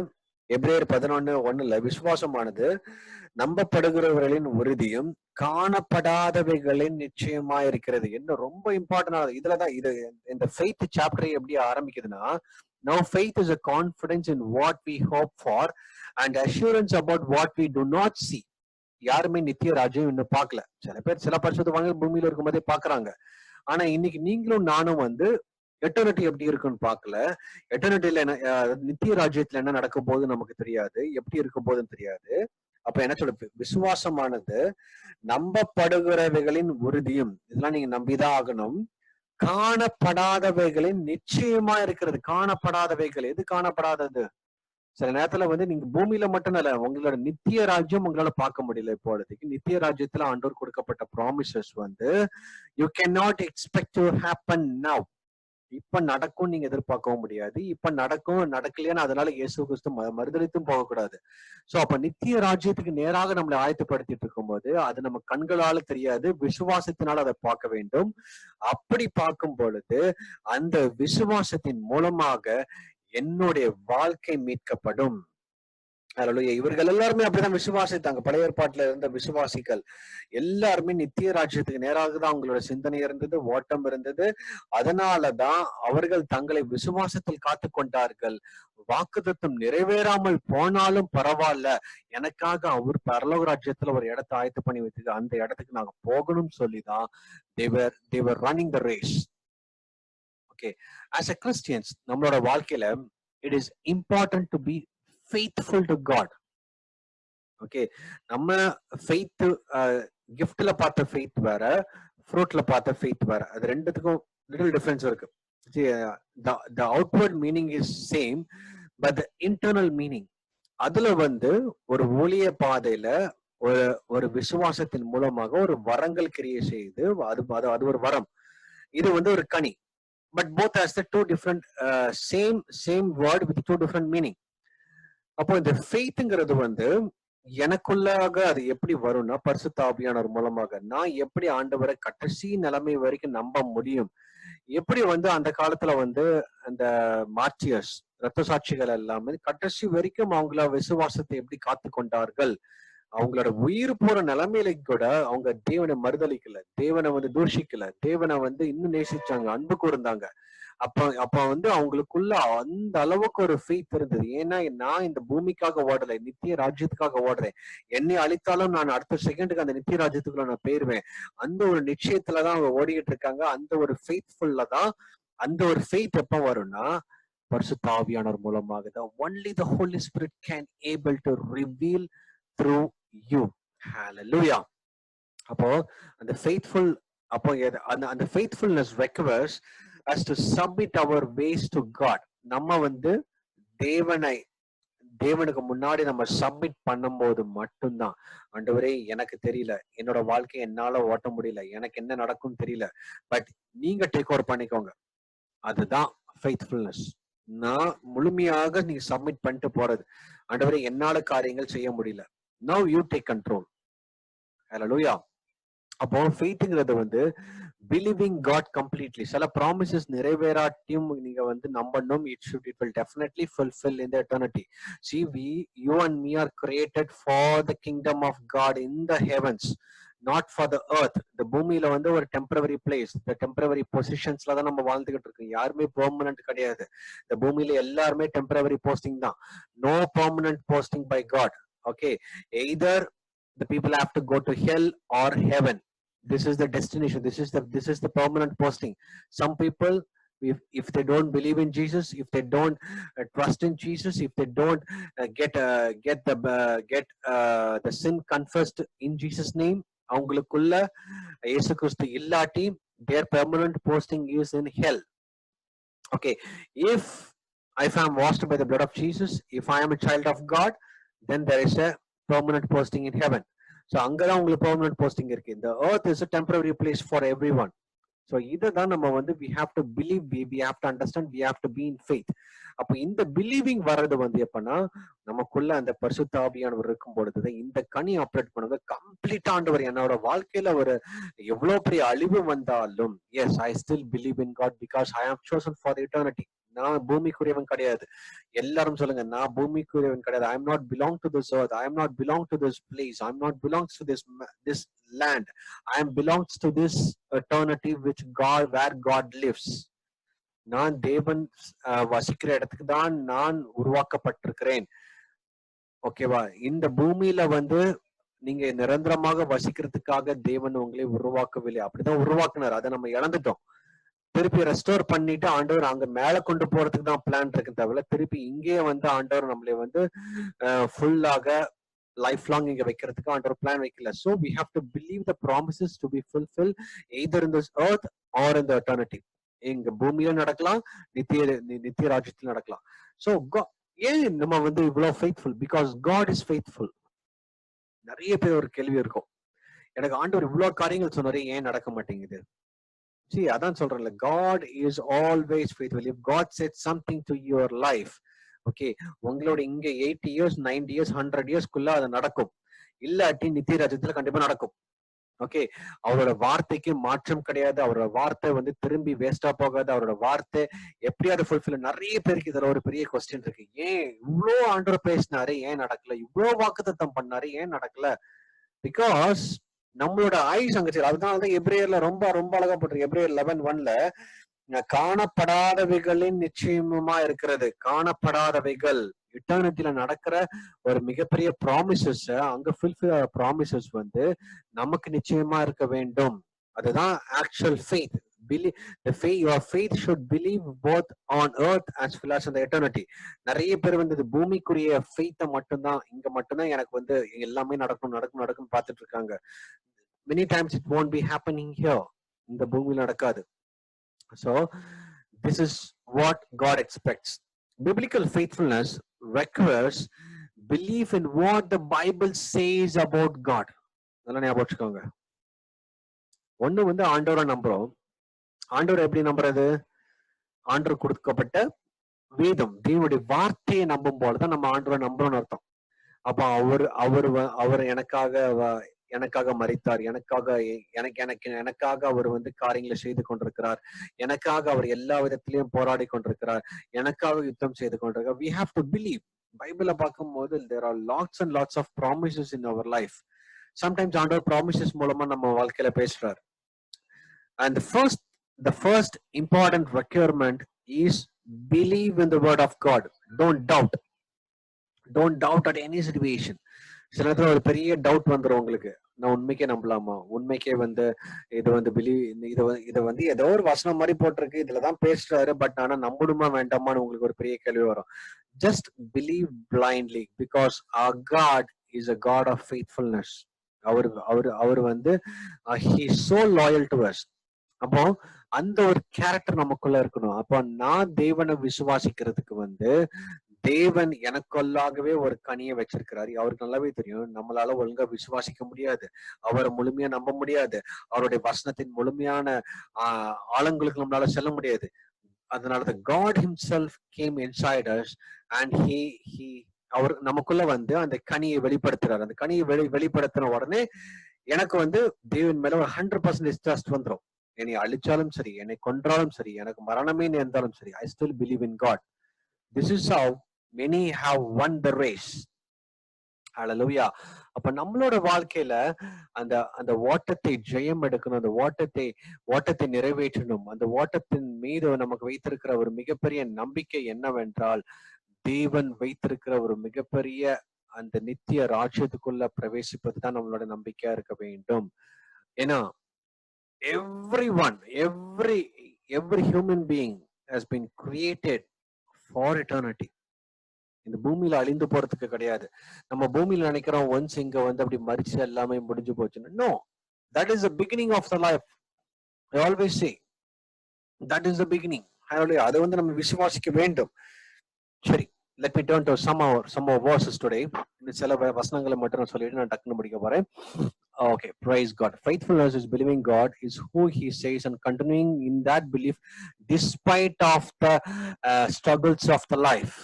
எபிரேயர் 11:1 விசுவாசமானது நம்பப்படுகிறவர்களின் உறுதியும் காணப்படாதவைகளின் நிச்சயமா இருக்கிறது. என்ன ரொம்ப இம்பார்ட்டன்ட் இதுலதான் இது இந்த ஃபெய்த் சாப்டர் எப்படி ஆரம்பிக்குதுன்னா, now faith is a confidence in what we hope for and assurance about what we do not see. யாருமே நித்திய ராஜ்யம் இன்னும் பார்க்கல. சில பேர் சில பரிசுத்தவான்கள் பூமியில இருக்கும் போதே பாக்குறாங்க. ஆனா இன்னைக்கு நீங்களும் நானும் வந்து எட்டர்னிட்டி எப்படி இருக்குன்னு பார்க்கல. எட்டர்னிட்டில என்ன, நித்திய ராஜ்யத்துல என்ன நடக்கும் போது நமக்கு தெரியாது, எப்படி இருக்கும் போதுன்னு தெரியாது. அப்ப என்ன சொல்ல, விசுவாசமானது நம்பப்படுகிறவைகளின் உறுதியும், இதெல்லாம் நீங்க நம்பிதான் ஆகணும், காணப்படாதவைகளின் நிச்சயமா இருக்கிறது. காணப்படாதவைகள் எது காணப்படாதது? சில நேரத்துல வந்து நீங்க பூமியில மட்டும் இல்ல, உங்களோட நித்திய ராஜ்யம் உங்களால பார்க்க முடியல. இப்போதைக்கு நித்திய ராஜ்யத்துல ஆண்டவர் கொடுக்கப்பட்ட ப்ராமிசஸ் வந்து you can not expect to happen now. இப்ப நடக்கும் நீங்க எதிர்பார்க்கவும் முடியாது. இப்ப நடக்கலையான்னு அதனால இயேசு கிறிஸ்து மறுதலித்தும் போகக்கூடாது. சோ அப்ப நித்திய ராஜ்யத்துக்கு நேராக நம்மளை ஆயத்தப்படுத்திட்டு இருக்கும் போது அது நம்ம கண்களால தெரியாது, விசுவாசத்தினால் அதை பார்க்க வேண்டும். அப்படி பார்க்கும் பொழுது அந்த விசுவாசத்தின் மூலமாக என்னுடைய வாழ்க்கை மீட்கப்படும். அல்லேலூயா. இவர்கள் எல்லாருமே அப்படிதான் விசுவாசித்தாங்க. பழைய ஏற்பாட்டுல இருந்த விசுவாசிகள் எல்லாருமே நித்திய ராஜ்யத்துக்கு நேராக தான் அவங்களோட சிந்தனை இருந்தது, ஓட்டம் இருந்தது. அதனாலதான் அவர்கள் தங்களை விசுவாசத்தில் காத்து கொண்டார்கள். வாக்குத்தத்தம் நிறைவேறாமல் போனாலும் பரவாயில்ல, எனக்காக அவர் பரலோக ராஜ்யத்துல ஒரு இடத்தை ஆயத்து பண்ணி வச்சுக்க, அந்த இடத்துக்கு நாங்க போகணும்னு சொல்லிதான் they were running the race. Okay, as a Christians, நம்மளோட வாழ்க்கையில it is important to be faithful to God. Okay, நம்ம ஃபெய்த் கிஃப்ட்ல பார்த்த ஃபெய்த் வேற, ஃப்ரூட்ல பார்த்த ஃபெய்த் வேற. அது ரெண்டுத்துக்கும் லிட்டில் டிஃபரன்ஸ் இருக்கு. the outward meaning is same, but the internal meaning, அதுல வந்து ஒரு ஊழிய பாதையில ஒரு விசுவாசத்தின் மூலமாக ஒரு வரங்கள் கிரியை செய்து அது ஒரு வரம். இது வந்து ஒரு கனி. But both has the two different same word with two different meaning. அப்போ இந்த ஃபெய்த்ங்கிறது வந்து எனக்குள்ளாக அது எப்படி வரும்னா, பரிசுத்த ஆவியானவர் மூலமாக நான் எப்படி ஆண்டவரை கடைசி நிலைமை வரைக்கும் நம்ப முடியும். எப்படி வந்து அந்த காலத்துல வந்து அந்த மார்டியர்ஸ், ரத்த சாட்சிகள் எல்லாமே கடைசி வரைக்கும் அவங்கள விசுவாசத்தை எப்படி காத்து கொண்டார்கள். அவங்களோட உயிர் போற நிலைமையில கூட அவங்க தேவனை மறுதளிக்கல, தேவனை வந்து தூஷிக்கல, தேவனை வந்து இன்னும் நேசிச்சாங்க, அன்பு கூர்ந்தாங்க. அப்ப வந்து அவங்களுக்குள்ள அந்த அளவுக்கு ஒரு ஃபெய்த் இருந்தது. ஏன்னா நான் இந்த பூமிக்காக ஓடலை, நித்திய ராஜ்யத்துக்காக ஓடுறேன். என்னை அழித்தாலும் நான் அடுத்த செகண்டுக்கு அந்த நித்திய ராஜ்யத்துக்குள்ள நான் போயிருவேன். அந்த ஒரு நிச்சயத்துலதான் அவங்க ஓடிக்கிட்டு இருக்காங்க. அந்த ஒரு ஃபெய்த்ஃபுல்ல தான். அந்த ஒரு ஃபெய்த் எப்ப வரும்னா, பரிசுத்த ஆவியானவர் மூலமாக தான். only the Holy Spirit can able to reveal through you. Hallelujah. அப்போ அந்த faithful, அப்போ அந்த faithfulness requires us to submit our ways to God. நம்ம வந்து தேவனுக்கு முன்னாடி நம்ம சப்மிட் பண்ணும்போது மட்டும்தான், ஆண்டவரே எனக்கு தெரியல, என்னோட வாழ்க்கையை என்னால ஓட்ட முடியல, எனக்கு என்ன நடக்கும் தெரியல, பட் நீங்க டேக் ஓவர் பண்ணிக்கோங்க. அதுதான் ஃபெய்த்ஃபுல்னஸ். நான் முழுமையாக நீங்க சப்மிட் பண்ணிட்டு போறது. ஆண்டவரே என்னால காரியங்கள் செய்ய முடியல, now you take control. Hallelujah. அப்போ ஃபெய்த்ங்கிறது வந்து believing God completely. சில ப்ராமிசஸ் நிறைவேறாட்டியும் நீங்க வந்து நம்பணும். it will definitely fulfill in the eternity. See, you and me are created for the kingdom of God in the heavens, not for the earth. இந்த பூமியில வந்து ஒரு டெம்பரவரி பிளேஸ், இந்த டெம்பரவரி பொசிஷன்ஸ்ல தான் நம்ம வாழ்ந்துகிட்டு இருக்கோம். யாருமே பெர்மனன்ட் கிடையாது. இந்த பூமியில எல்லாருமே டெம்பரவரி போஸ்டிங் தான். no permanent posting by God. Okay, either the people have to go to hell or heaven. This is the destination. This is the permanent posting. Some people, if they don't believe in Jesus, if they don't trust in Jesus, if they don't get the sin confessed in Jesus name, அவங்களுக்குள்ள இயேசு கிறிஸ்து இல்லாட்டி their permanent posting is in hell. Okay, if I am washed by the blood of Jesus, if I am a child of God, then there is a permanent posting in heaven. So அங்கதான் உங்களுக்கு permanent posting இருக்கு. The earth is a temporary place for everyone. So இதான் நம்ம வந்து we have to believe, we have to understand, we have to be in faith. அப்போ இந்த பிலீவிங் வர்றது வந்து எப்பன்னா, நமக்குள்ள அந்த பரிசுத்த ஆவியானவர் இருக்கும் பொழுது இந்த கனி ஆப்ரேட் பண்ணுங்க. கம்ப்ளீட்டா ஆண்டவர் என்னோட வாழ்க்கையில ஒரு எவ்வளவு பெரிய அழிவு வந்தாலும், yes, I still believe in God because I am chosen for the eternity. நான் பூமிக்குரியவன் கிடையாது. எல்லாரும் சொல்லுங்க, நான் பூமிக்குரியவன் கிடையாது. I am not belong to this earth. I am not belong to this place. I am not belongs to this land. I am belongs to this eternity which God, where God lives. நான் தேவன் வசிக்கிற இடத்துக்கு தான் நான் உருவாக்கப்பட்டிருக்கிறேன். ஓகேவா? இந்த பூமியில வந்து நீங்க நிரந்தரமாக வசிக்கிறதுக்காக தேவன் உங்களை உருவாக்கவில்லை. அப்படிதான் உருவாக்குனார். அதை நம்ம இழந்துட்டோம். திருப்பி ரெஸ்டோர் பண்ணிட்டு ஆண்டவர் அங்க மேல கொண்டு போறதுக்கு தான் பிளான் இருக்கு தவிர, திருப்பி இங்கே வந்து ஆண்டவர் நம்மளை வந்து ஃபுல்லாக லைஃப் லாங் இங்க வைக்கிறதுக்கு ஆண்டவர் பிளான் வைக்கல. So we have to believe the promises to be fulfilled either in this earth or in the eternity. இங்க பூமியில நடக்கலாம், நித்திய ராஜ்யத்தில் நடக்கலாம். So ஏன் நம்ம வந்து இவ்வளவு faithful? Because God is faithful. நிறைய பேர் ஒரு கேள்வி இருக்கும், எனக்கு ஆண்டவர் இவ்வளவு காரியங்கள் சொன்னாரு, ஏன் நடக்க மாட்டேங்குது? See, அதான் சொல்றேன்ல, God is always faithful. If God said something to your life, okay, உங்களோட இங்க 80 years 90 years 100 years குள்ள அது நடக்கும். இல்லாட்டி நித்திய ராஜ்யத்துல கண்டிப்பா நடக்கும். ஓகே, அவரோட வார்த்தைக்கு மாற்றம் கிடையாது. அவரோட வார்த்தை வந்து திரும்பி வேஸ்டா போகாது. அவரோட வார்த்தை எப்படியாவது ஃபுல்ஃபில். நிறைய பேருக்கு இதுல ஒரு பெரிய கொஸ்டின் இருக்கு. ஏன் இவ்வளோ ஆண்டவர் பேசினாரு, ஏன் நடக்கல? இவ்வளோ வாக்குத்தத்தம் பண்ணாரு, ஏன் நடக்கல? பிகாஸ் நம்மளோட ஐஸ் அங்க சரி. அதனாலதான் எப்ரேயர்ல ரொம்ப ரொம்ப அழகா போட்டிருக்கு. எப்ரேயர் 11:1 காணப்படாதவைகளின் நிச்சயமா இருக்கிறது. காணப்படாதவைகள் இட்டர்னிட்டில நடக்கிற ஒரு மிகப்பெரிய ப்ராமிசஸ், அங்க ஃபுல்ஃபில் ப்ராமிசஸ் வந்து நமக்கு நிச்சயமா இருக்க வேண்டும். அதுதான் actual faith. Your faith should believe both on earth as well as in the eternity. நிறைய பேர் வந்து இது பூமிக்குரிய ஃபெய்த்தை மட்டும்தான், இங்க மட்டும்தான் எனக்கு வந்து எல்லாமே நடக்கும் நடக்கும் நடக்கும் பார்த்துட்டு இருக்காங்க. Many times it won't be happening here. இந்த பூமியில நடக்காது. So this is what God expects. Biblical faithfulness requires belief in what the Bible says about God. அதெல்லாம் ஞாபகம் வச்சுக்கோங்க. ஒண்ணு வந்து ஆண்டவரை நம்புறோம். ஆண்டவர் எப்படி நம்புறது? ஆண்டவர் கொடுக்கப்பட்ட வேதம், தேவனுடைய வார்த்தையை நம்பும் போலதான் நம்ம ஆண்டவரை நம்புறோம்னு அர்த்தம். அப்ப அவர் எனக்காக மரித்தார், எனக்காக அவர் வந்து காரியங்களை செய்து கொண்டிருக்கிறார், எனக்காக அவர் எல்லா விதத்திலையும் போராடி கொண்டிருக்கிறார், எனக்காக யுத்தம் செய்து கொண்டிருக்கிறார். We have to believe. பைபிளை பார்க்கும் போது there are lots and lots of promises in our life. Sometimes ஆண்டவர் promises மூலமா நம்ம வாழ்க்கையில பேசுறார். And the first important requirement is believe in the word of God. Don't doubt at any situation. சில நேரத்துல ஒரு பெரிய டவுட் வந்துடும் உங்களுக்கு. நான் உண்மைக்கே நம்பலாமா? உண்மைக்கே வந்து இது வந்து இதை வந்து ஏதோ ஒரு வசனம் மாதிரி போட்டிருக்கு, இதுலதான் பேசுறாரு, பட் ஆனா நம்பணுமா வேண்டாமான்னு உங்களுக்கு ஒரு பெரிய கேள்வி வரும். Just believe blindly because our God is a God of faithfulness. அவர் வந்து he is so loyal to us. அப்போ அந்த ஒரு கேரக்டர் நமக்குள்ள இருக்கணும். அப்போ நான் தேவனை விசுவாசிக்கிறதுக்கு வந்து தேவன் எனக்குள்ளாகவே ஒரு கனியை வச்சிருக்கிறாரு. அவருக்கு நல்லாவே தெரியும் நம்மளால ஒழுங்கா விசுவாசிக்க முடியாது, அவரை முழுமையா நம்ப முடியாது, அவருடைய வசனத்தின் முழுமையான ஆழங்களுக்கு நம்மளால செல்ல முடியாது. அதனாலதான் God himself came inside us and அவர் நமக்குள்ள வந்து அந்த கனியை வெளிப்படுத்துறாரு. அந்த கனியை வெளிப்படுத்தின உடனே எனக்கு வந்து தேவன் மேல ஒரு 100% ட்ரஸ்ட் வந்துடும். என்னை அழிச்சாலும் சரி, என்னை கொன்றாலும் சரி, எனக்கு மரணமே நேர்ந்தாலும் சரி, I still believe in God. This is how many have won the race. Hallelujah. அப்ப நம்மளோட வாழ்க்கையில அந்த ஓட்டத்தை ஜெயம் எடுக்கணும், அந்த ஓட்டத்தை நிறைவேற்றணும். அந்த ஓட்டத்தின் மீது நமக்கு வைத்திருக்கிற ஒரு மிகப்பெரிய நம்பிக்கை என்னவென்றால், தேவன் வைத்திருக்கிற ஒரு மிகப்பெரிய அந்த நித்திய ராஜ்யத்துக்குள்ள பிரவேசிப்பதுதான் நம்மளோட நம்பிக்கையா இருக்க வேண்டும். ஏன்னா every human being has been created for eternity. இந்த பூமியில அழிந்து போறதுக்கு கிடையாது. நம்ம பூமியில நினைக்கிறோம் ஒன்ஸ் இங்க வந்து அப்படி மரிச்சு எல்லாமே முடிஞ்சு போச்சுன்னு. No, that is the beginning of the life. I always say that is the beginning. அதை வந்து நம்ம விசுவாசிக்க வேண்டும். சரி, let me turn to some more verses today. சில வசனங்களை மட்டும் நான் சொல்லிட்டு நான் டக்குன்னு முடிக்க போறேன். Okay, praise God. Faithfulness is believing God is who he says and continuing in that belief despite of the struggles of the life.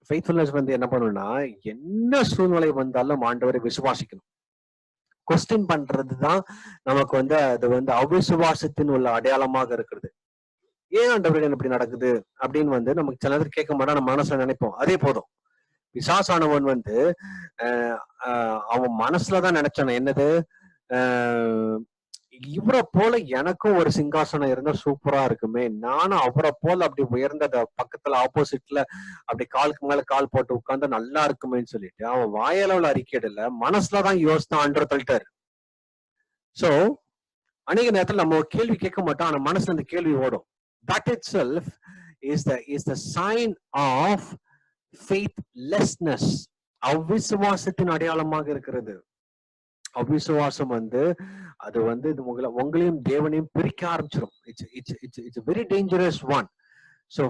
Faithfulness வந்து என்ன பண்ணணும்னா, என்ன சூழ்நிலை வந்தாலும் ஆண்டவரை விசுவாசிக்கணும். கொஸ்டின் பண்றதுதான் நமக்கு வந்து அது வந்து அவிசுவாசத்தின் உள்ள அடையாளமாக இருக்கிறது. ஏன் ஆண்டவரே இப்படி நடக்குது அப்படின்னு வந்து நமக்கு சில நேரத்தில் கேட்க மாட்டா, நம்ம மனசுல நினைப்போம். அதே போதும். பிசாசானவன் வந்து அவன் மனசுலதான் நினைச்சான என்னது, இவரை போல எனக்கும் ஒரு சிங்காசனம் இருந்தா சூப்பரா இருக்குமே, நானும் அவரை போல அப்படி உயர்ந்த பக்கத்துல ஆப்போசிட்ல அப்படி காலுக்கு மேல கால் போட்டு உட்கார்ந்து நல்லா இருக்குமேன்னு சொல்லிட்டு அவன் வாயளவுல அறிக்கையிடல, மனசுலதான் யோசித்தான் ஆண்டவர் தள்ளிட்டாரு. சோ அநேக நேரத்துல நம்ம ஒரு கேள்வி கேட்க மாட்டோம், ஆனா மனசுல அந்த கேள்வி ஓடும். That itself is the sign of faithlessness. அவிசுவாசத்தின் அடையாளமாக இருக்கிறது. அவிசுவாசம் வந்து அது வந்து உங்களையும் தேவனையும் பிரிக்க ஆரம்பிச்சிடும். It's a very dangerous one. So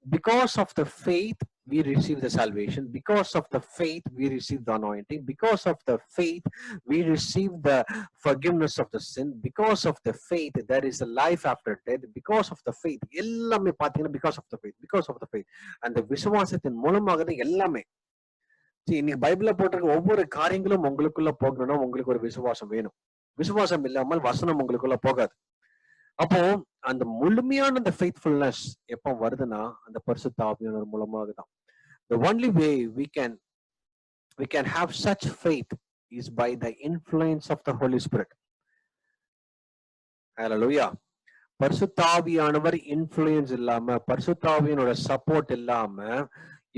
because of the faith we receive the salvation, because of the faith we receive the anointing, because of the faith we receive the forgiveness of the sin, because of the faith there is a life after death, because of the faith எல்லாமே பாத்தீங்கன்னா because of the faith அந்த விசுவாசத்தின் மூலமாக தான் எல்லாமே. இன்னைக்கு பைபிள்ல போட்டிருக்க ஒவ்வொரு காரியங்களும் உங்களுக்குள்ள போகணும்னா உங்களுக்கு ஒரு விசுவாசம் வேணும். விசுவாசம் இல்லாமல் வசனம் உங்களுக்குள்ள போகாது. அப்போ அந்த முழுமையான அந்த ஃபெய்த்ஃபுல்னஸ் எப்போ வருதுன்னா அந்த பரிசுத்த ஆவியானவர் மூலமாக தான். The only way we can have such faith is by the influence of the Holy Spirit. Hallelujah. பரிசுத்த ஆவியானவர் இன்ஃப்ளூயன்ஸ் இல்லாம, பரிசுத்த ஆவியானோட சப்போர்ட் இல்லாம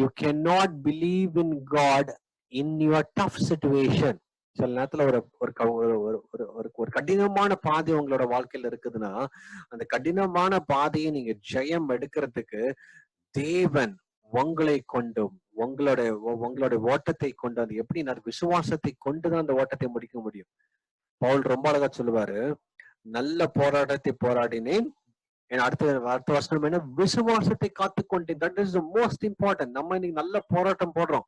you cannot believe in God in your tough situation. சில நேரத்துல ஒரு கடினமான பாதை உங்களோட வாழ்க்கையில இருக்குதுன்னா அந்த கடினமான பாதையை நீங்க ஜெயம் எடுக்கிறதுக்கு தேவன் உங்களை கொண்டும் உங்களுடைய ஓட்டத்தை கொண்டு அது எப்படி விசுவாசத்தை கொண்டுதான் அந்த ஓட்டத்தை முடிக்க முடியும். பவுல் ரொம்ப அழகா சொல்லுவாரு, நல்ல போராட்டத்தை போராடினேன், அடுத்த வசனம் என்ன, விசுவாசத்தை காத்துக்கொண்டேன். That is the most important. நம்ம இன்னைக்கு நல்ல போராட்டம் போடுறோம்,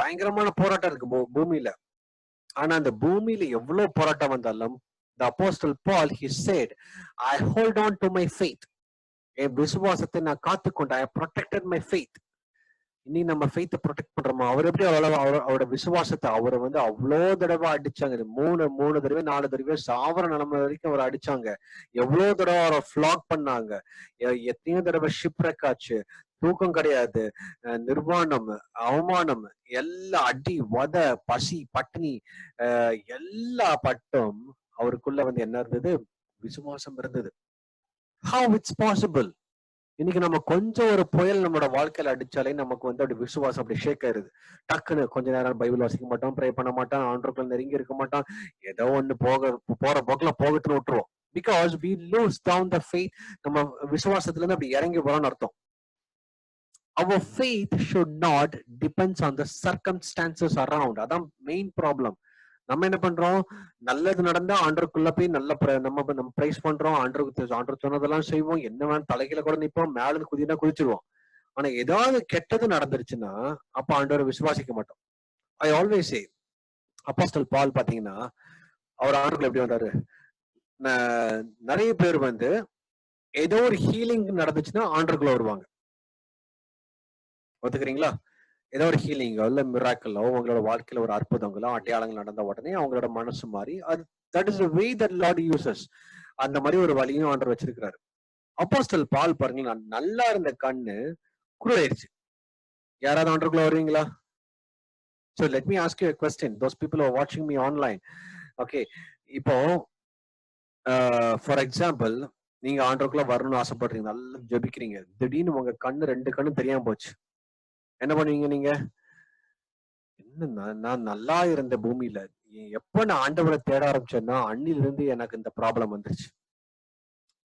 பயங்கரமான போராட்டம் இருக்கு பூமியில. ஆனா அந்த பூமியில எவ்வளவு போராட்டம் வந்தாலும் the apostle Paul, he said, I hold on to my faith. என் விசுவாசத்தை நான் காத்துக்கொண்டேன். I protected my faith. இனி நம்ம ஃபெய்த்தை ப்ரொடெக்ட் பண்றோமா? அவர் எப்படி அவரோட விசுவாசத்தை அவரை அவ்வளோ தடவை அடிச்சாங்க. 3 தடவை 4 தடவை சாவர நிலைமை வரைக்கும் அவரை அடிச்சாங்க. எவ்வளவு தடவை அவரை ஃபிளாக் பண்ணாங்க. எத்தனையோ தடவை ஷிப்ரெக் ஆச்சு. தூக்கம் கிடையாது, நிர்வாணம், அவமானம், எல்லா அடி, வத, பசி, பட்டினி, எல்லா பட்டும் அவருக்குள்ள என்ன இருந்தது? விசுவாசம் இருந்தது. How it's possible? இன்னைக்கு நம்ம கொஞ்சம் ஒரு புயல் நம்மளோட வாழ்க்கையில அடிச்சாலே நமக்கு அப்படி விசுவாசம் அப்படி ஷேக் ஆயிருது. டக்குன்னு கொஞ்ச நேரம் பைபிள் வாசிக்க மாட்டோம், ப்ரே பண்ண மாட்டோம், ஆண்டவருக்குள்ள நெருங்கி இருக்க மாட்டோம், ஏதோ ஒண்ணு போற போக்குல போகட்டுன்னு விட்டுருவோம். Because we lose down the faith. நம்ம விசுவாசத்துல இருந்து அப்படி இறங்கி வரோம்னு அர்த்தம். Our faith should not depends on the circumstances around. அதான் மெயின் ப்ராப்ளம். நம்ம என்ன பண்றோம்? நல்லது நடந்தா ஆண்டருக்குள்ள போய் நம்ம பிரைஸ் பண்றோம், ஆண்டர் சொன்னதெல்லாம் செய்வோம், என்ன வேணும் தலைகீழ கூட நிற்போம், மேல குதினா குதிச்சிருவோம். ஆனா ஏதாவது கெட்டது நடந்துருச்சுன்னா அப்ப ஆண்டவரை விசுவாசிக்க மாட்டோம். ஐ ஆல்வேஸ் சே, அப்போஸ்தல் பால் பாத்தீங்கன்னா அவர் ஆண்டருக்குள்ள எப்படி வந்தாரு? நிறைய பேர் ஏதோ ஒரு ஹீலிங் நடந்துச்சுன்னா ஆண்டருக்குள்ள வருவாங்க. ஒத்துக்கிறீங்களா? ஏதோ ஒரு ஹீலிங்கோ இல்ல மிராக்கிளோ உங்களோட வாழ்க்கையில ஒரு அற்புதங்களோ அடையாளங்கள் நடந்த உடனே அவங்களோட மனசு மாறி அது that is the way that Lord uses. அந்த மாதிரி ஒரு வழியும் ஆண்டவர் வச்சிருக்கிறாரு. அப்போஸ்தல் பால் பாருங்க, நான் நல்லா இருந்த கண்ணு குருடாயிருச்சு. யாராவது ஆண்டருக்குள்ள வருவீங்களா? So let me ask you a question. Those people who are watching me online. Okay, இப்போ ஃபார் எக்ஸாம்பிள் நீங்க ஆண்டருக்குள்ள வரணும்னு ஆசைப்படுறீங்க, நல்லா ஜெபிக்கிறீங்க, திடீர்னு உங்க கண்ணு 2 கண்ணு தெரியாம போச்சு. என்ன பண்ணுவீங்க நீங்க? என்ன நான் நல்லா இருந்த பூமியில எப்ப நான் ஆண்டவரை தேட ஆரம்பிச்சேன்னா அன்னில இருந்து எனக்கு இந்த ப்ராப்ளம் வந்துருச்சு.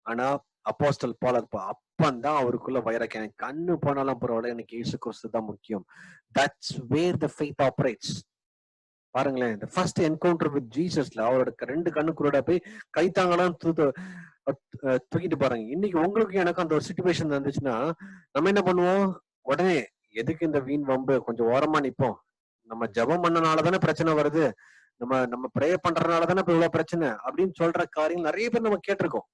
ஆனா அப்போஸ்தல் பால் அப்பந்தான் அவருக்குள்ள வைராக்கியம், எனக்கு கண்ணு போனாலும் பரவாயில்ல, எனக்கு இயேசு கிறிஸ்து தான் முக்கியம். That's where the faith operates. பாருங்களேன், இந்த ஃபர்ஸ்ட் என்கவுண்டர் வித் ஜீசஸ்ல அவரோட 2 கண்ணு குருடா போய் கைத்தாங்கலாம் தூக்கிட்டு பாருங்க. இன்னைக்கு உங்களுக்கு எனக்கு அந்த ஒரு சிச்சுவேஷன் இருந்துச்சுன்னா நம்ம என்ன பண்ணுவோம்? உடனே எதுக்கு இந்த வீண் வம்பு, கொஞ்சம் ஓரமா நிப்போம். நம்ம ஜபம் பண்ணனாலதானே பிரச்சனை வருது, நம்ம ப்ரே பண்றதுனாலதானே இப்ப இவ்வளவு பிரச்சனை அப்படின்னு சொல்ற காரியம் நிறைய பேர் நம்ம கேட்டிருக்கோம்.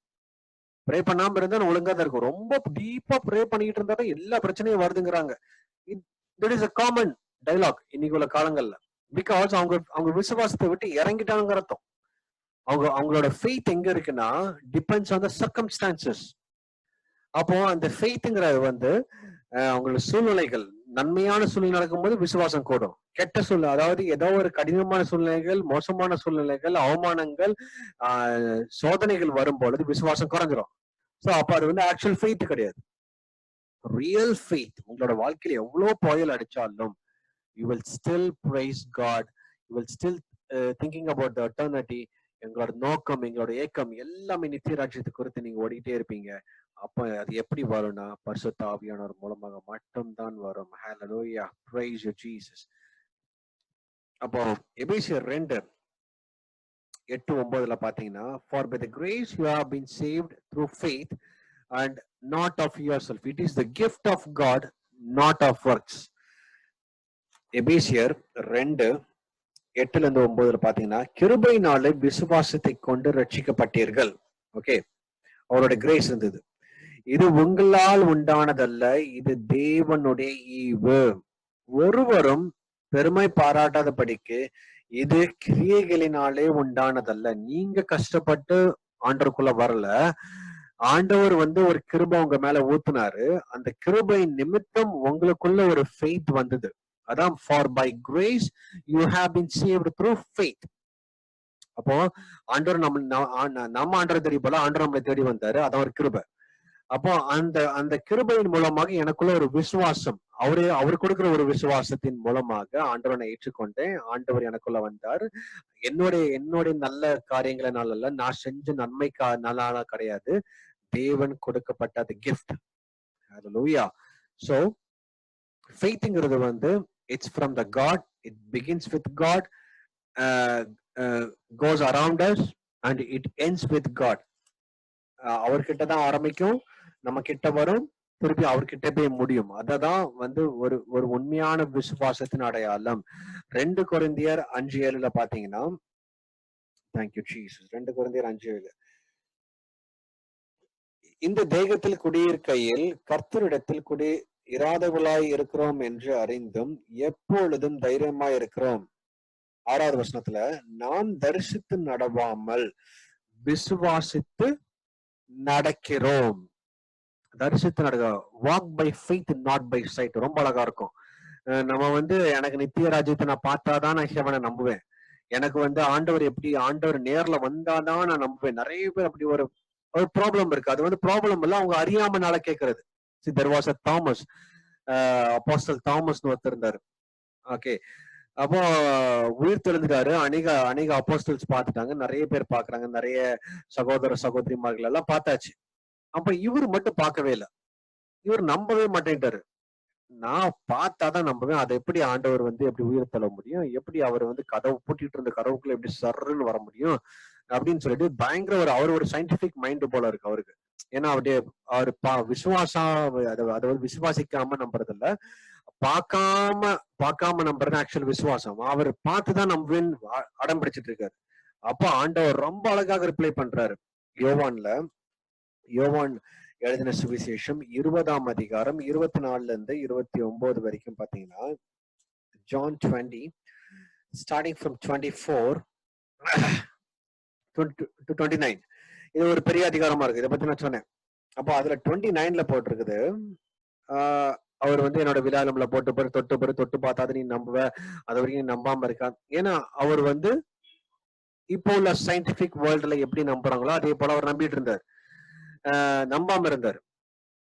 ப்ரே பண்ணாம இருந்தா ஒழுங்கா தான் இருக்கும். ரொம்ப டீப்பா ப்ரே பண்ணிட்டு இருந்தா எல்லா பிரச்சனையும் வருதுங்கிறாங்க. It is a common dialogue இன்னைக்கு உள்ள காலங்கள்ல. பிகாஸ் அவங்க விசுவாசத்தை விட்டு இறங்கிட்டாங்கிற அர்த்தம். அவங்களோட ஃபெய்த் எங்க இருக்குன்னா டிபெண்ட்ஸ் ஆன் த சர்க்கம்ஸ்டான்சஸ். அப்போ அந்த ஃபெய்த்ங்கிறது அவங்களோட சூழ்நிலைகள், நன்மையான சூழ்நிலை நடக்கும்போது விசுவாசம் கூடும். கெட்ட சூழ்நிலை, அதாவது ஏதோ ஒரு கடினமான சூழ்நிலைகள், மோசமான சூழ்நிலைகள், அவமானங்கள், சோதனைகள் வரும் பொழுது விசுவாசம் குறைஞ்சிரும். சோ அப்ப அது ஆக்சுவல் ஃபெய்த் கிடையாது. ரியல் ஃபெய்த் உங்களோட வாழ்க்கையில எவ்வளவு புயல் அடிச்சாலும் you will still praise God, you will still thinking about the eternity. எங்களோட நோக்கம், எங்களோட ஏக்கம் எல்லாமே நித்திய ராஜ்யத்தை குறித்து நீங்க ஓடிட்டே இருப்பீங்க. அப்ப அது எப்படி வரும்னா பரிசுத்த ஆவியானவர் மூலமாக மட்டும்தான் வரும். ஹல்லேலூயா, praise you Jesus. அப்போ எபேசியர் 2:8-9 பாத்தீங்கன்னா, for by the grace you have been saved through faith and not of yourself, it is the gift of God, not of works. எபேசியர் 2:8-9 பாத்தீங்கன்னா, கிருபையினாலே விசுவாசத்தை கொண்டு ரட்சிக்கப்பட்டீர்கள். ஓகே, அவரோட கிரேஸ் இருந்தது. இது உங்களால் உண்டானதல்ல, இது தேவனுடைய ஈவு. ஒருவரும் பெருமை பாராட்டாதபடிக்கு இது கிரியைகளினாலே உண்டானதல்ல. நீங்க கஷ்டப்பட்டு ஆண்டவருக்குள்ள வரல. ஆண்டவர் வந்து ஒரு கிருபை உங்க மேல ஊத்துனாரு. அந்த கிருபை நிமித்தம் உங்களுக்குள்ள ஒரு ஃபெய்த் வந்தது. அதான் for by grace you have been saved through faith. அப்போ ஆண்டவர் நம்ம ஆண்டவர் தேடி போல ஆண்டவர் நம்மளை தேடி வந்தாரு. அதான் ஒரு கிருபை. அப்போ அந்த அந்த கிருபையின் மூலமாக எனக்குள்ள ஒரு விசுவாசம், அவர் கொடுக்கிற ஒரு விசுவாசத்தின் மூலமாக ஆண்டவனை ஏற்றுக்கொண்டேன். ஆண்டவர் எனக்குள்ள வந்தார். என்னுடைய நல்ல காரியங்களினால அல்ல, நான் செஞ்ச நன்மைக்காக கிடையாது. தேவன் கொடுக்கப்பட்ட அது கிஃப்ட். ஹல்லேலூயா. சோ ஃபெய்த்ங்கிறது வந்து it's from the God. It begins with God, goes around us and it ends with God. அவர்கிட்ட தான் ஆரம்பிக்கும், நம்ம கிட்ட வரும், திருப்பி அவர்கிட்ட போய் முடியும். அததான் வந்து ஒரு உண்மையான விசுவாசத்தின் அடையாளம். 2 கொரிந்தியர் 5:7 பாத்தீங்கன்னா, தேங்க்யூ ஜீசஸ். 2 கொரிந்தியர் 5:7, இந்த தேகத்தில் குடியிருக்கையில் கர்த்தரிடத்தில் இராதவர்களாய் இருக்கிறோம் என்று அறிந்தும் எப்பொழுதும் தைரியமாய் இருக்கிறோம். 6வது வசனத்துல, நான் தரிசித்து நடவாமல் விசுவாசித்து நடக்கிறோம். தரிசித்து நடக்க, walk by faith not by sight. ரொம்ப அழகா இருக்கும். நம்ம வந்து எனக்கு நித்திய ராஜ்யத்தை நான் பார்த்தாதான் நான் ஹெவனை நம்புவேன். எனக்கு வந்து ஆண்டவர் நேர்ல வந்தாதான் நான் நம்புவேன். நிறைய பேர் அப்படி ஒரு ப்ராப்ளம் இருக்கு. அது வந்து ப்ராப்ளம் இல்ல, அவங்க அறியாமனால கேட்கறது. there was a Thomas, apostle தாமஸ்னு ஒருத்தர் இருந்தாரு. ஓகே, அப்போ உயிர் தெழுந்துட்டாரு. அநேக அப்போஸ்டல்ஸ் பார்த்துட்டாங்க, நிறைய பேர் பாக்குறாங்க, நிறைய சகோதர சகோதரிமார்கள் எல்லாம் பார்த்தாச்சு. அப்ப இவர் மட்டும் பார்க்கவே இல்லை. இவர் நம்பவே மாட்டேன்ட்டாரு. நான் பார்த்தாதான் நம்புவேன். அதை எப்படி ஆண்டவர் வந்து எப்படி உயிர் தள்ள முடியும், எப்படி அவர் வந்து கதவு பூட்டிட்டு இருந்த கதவுக்குள்ள எப்படி சர்ன்னு வர முடியும் அப்படின்னு சொல்லிட்டு பயங்கர அவர் ஒரு சயின்டிபிக் மைண்ட் போல இருக்கு அவருக்கு. ஏன்னா அவர் விசுவாசம், அதாவது விசுவாசிக்காம நம்புறது இல்ல, பார்க்காம நம்புறது ஆக்சுவல் விசுவாசம். அவர் பார்த்துதான் நம்புவேன் அடம் பிடிச்சிட்டு இருக்காரு. அப்ப ஆண்டவர் ரொம்ப அழகாக ரிப்ளை பண்றாரு. யோவான் எழுதின சுவிசேஷம் 20ஆம் அதிகாரம் 24 இருந்து 29 வரைக்கும் பாத்தீங்கன்னா, John 20 starting from 24 to 29. இது ஒரு பெரிய அதிகாரமா இருக்கு. இதை பத்தி நான் சொன்னேன். அப்போ அதுல 29ல போட்டிருக்குது, அவர் வந்து என்னோட விழாலம்ல தொட்டு பார்த்தாது நீ நம்புவ, அது வரைக்கும் நம்பாம இருக்கா. ஏன்னா அவர் வந்து இப்போ உள்ள சயின்டிபிக் வேர்ல்டுல எப்படி நம்புறாங்களோ அதே போல அவர் நம்பிட்டு இருந்தார், நம்பாம இருந்தார்.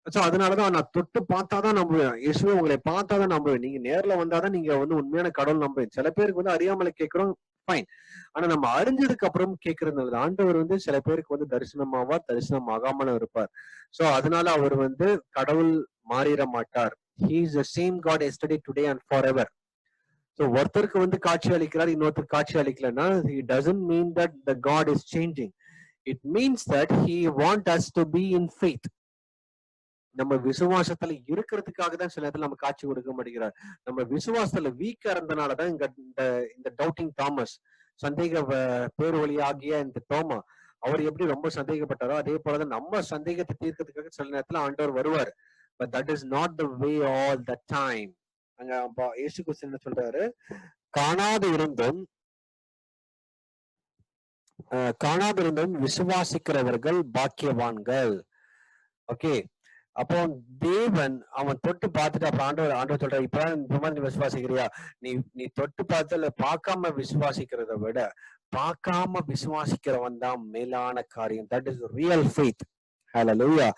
சோ அதனாலதான் நான் தொட்டு பார்த்தாதான் நம்புவேன், இயேசுவே உங்களை பார்த்தாதான் நம்புவேன், நீங்க நேர்ல வந்தாதான் நீங்க வந்து உண்மையான கடவுள் நம்புவேன். சில பேருக்கு வந்து அறியாமல கேட்கிறோம், ஃபைன். ஆனா நம்ம அறிஞ்சதுக்கு அப்புறம் கேட்கறது, ஆண்டவர் வந்து சில பேருக்கு வந்து தரிசனமாவார், தரிசனம் ஆகாமலும் இருப்பார். சோ அதனால அவர் வந்து கடவுள் மாறிட மாட்டார். He is the same God yesterday, today and forever. So ஒருத்தருக்கு வந்து காட்சி அளிக்கிறார், இன்னொருத்தர் காட்சி அளிக்கலன்னா it doesn't mean that the God is changing. It means that he want us to be in faith. நம்ம விசுவாசத்துல இருக்கிறதுக்காக தான் சில நேரத்துல நம்ம காட்சி கொடுக்க மாட்டேங்கிறார். நம்ம விசுவாசத்துல வீக்கா இருந்தனாலதான் இந்த டவுட்டிங் தாமஸ், சந்தேக பேர் வழியாகிய இந்த தோமா, அவர் எப்படி ரொம்ப சந்தேகப்பட்டாரோ அதே போலதான் நம்ம சந்தேகத்தை தீர்க்கிறதுக்காக சில நேரத்துல ஆண்டவர் வருவார். But that is not the way all the time. அங்க இயேசு கிறிஸ்து என்ன சொல்றாரு, காணாது இருந்தும் விசுவாசிக்கிறவர்கள் பாக்கியவான்கள். ஓகே, அப்போ தேவன் அவன் தொட்டு பார்த்துட்டு அப்புறம் ஆண்டவர் சொல்ற, இப்ப நீ விசுவாசிக்கிறியா, நீ தொட்டு பார்த்து பார்க்காம விசுவாசிக்கிறத விட பார்க்காம விசுவாசிக்கிறவன் தான் மேலான காரியம். That is real faith. Hallelujah.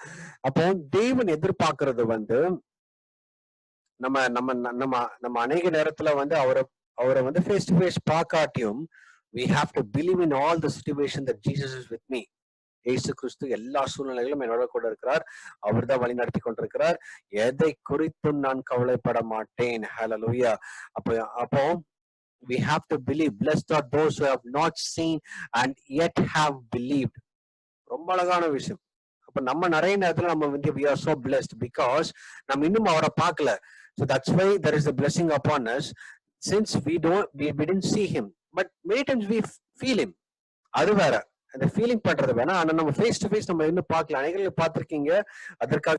அப்போ தேவன் எதிர்பார்க்கறது வந்து நம்ம நம்ம நம்ம நம்ம அநேக நேரத்துல வந்து அவரை வந்து ஃபேஸ் டு ஃபேஸ் பார்க்காட்டியும் we have to believe in all the situation that Jesus is with me. இயேசு கிறிஸ்து எல்லா சூழ்நிலைகளும் என்னோட கூட இருக்கிறார், அவர் தான் வழி நடத்தி கொண்டிருக்கிறார், எதை குறித்தும் நான் கவலைப்பட மாட்டேன். ஹல்லேலூயா. அப்போ we have to believe. Blessed are those who have not seen and yet have believed. ரொம்ப அழகான விஷயம். அப்ப நம்ம நிறைய நேரத்துல நம்ம வந்து we are so blessed because நம்ம இன்னும் அவரை பார்க்கல. So that's why there is a blessing upon us, since we didn't see him, but many times we feel him. அது வேற, அந்த ஃபீலிங் பண்றது வேணா. ஆனா நம்ம ஃபேஸ் டு ஃபேஸ் நம்ம இன்னும் பார்க்கல. அனைவரும் பார்த்திருக்கீங்க. அதற்காக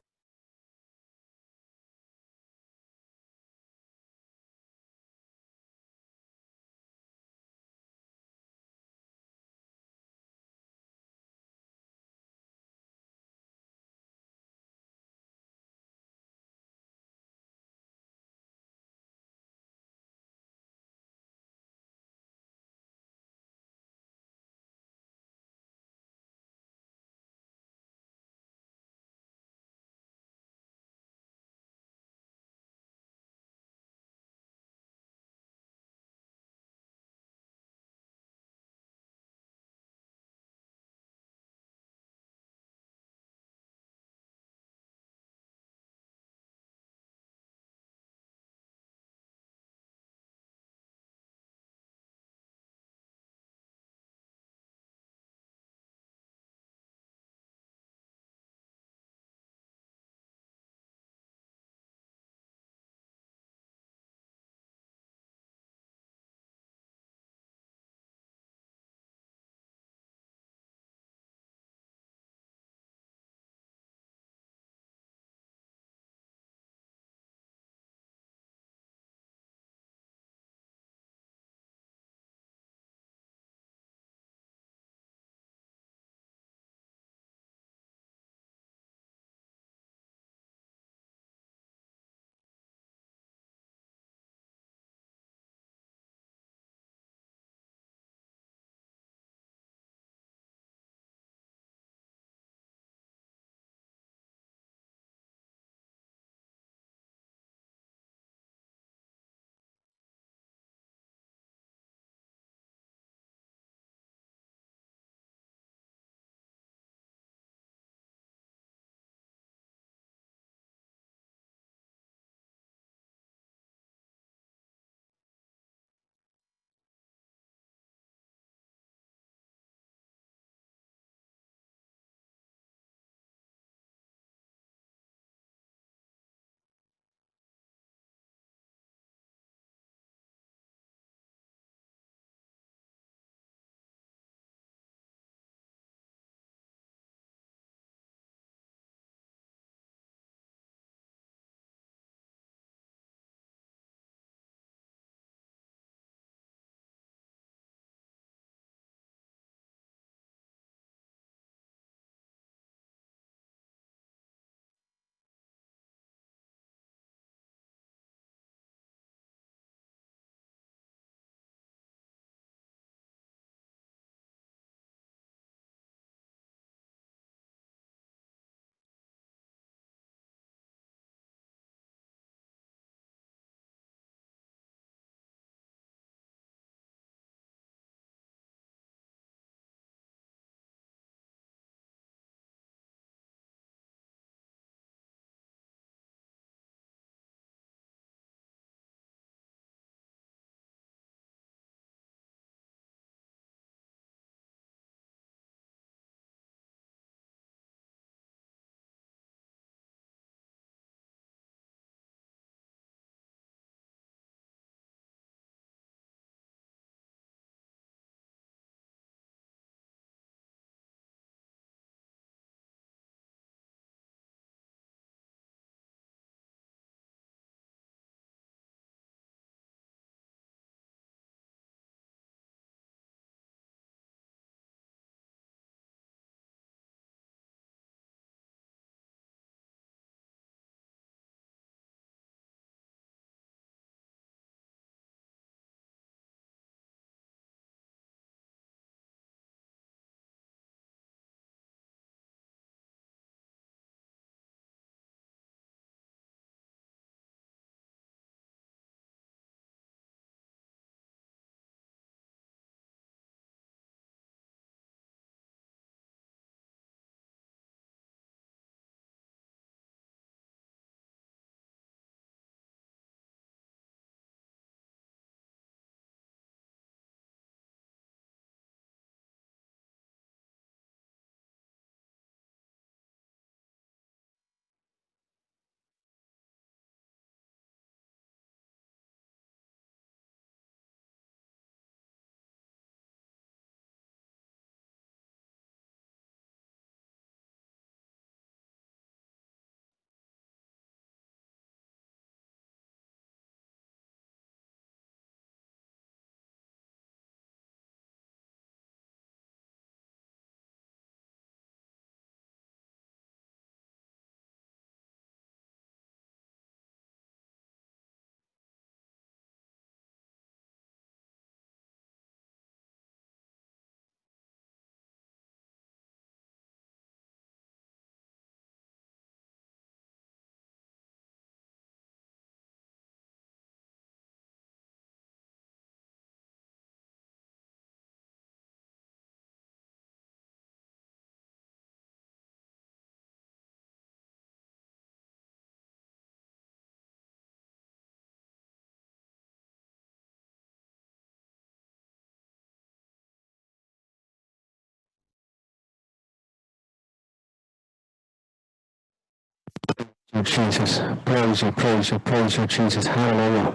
Jesus, praise you, praise you, praise you, Jesus, hallelujah.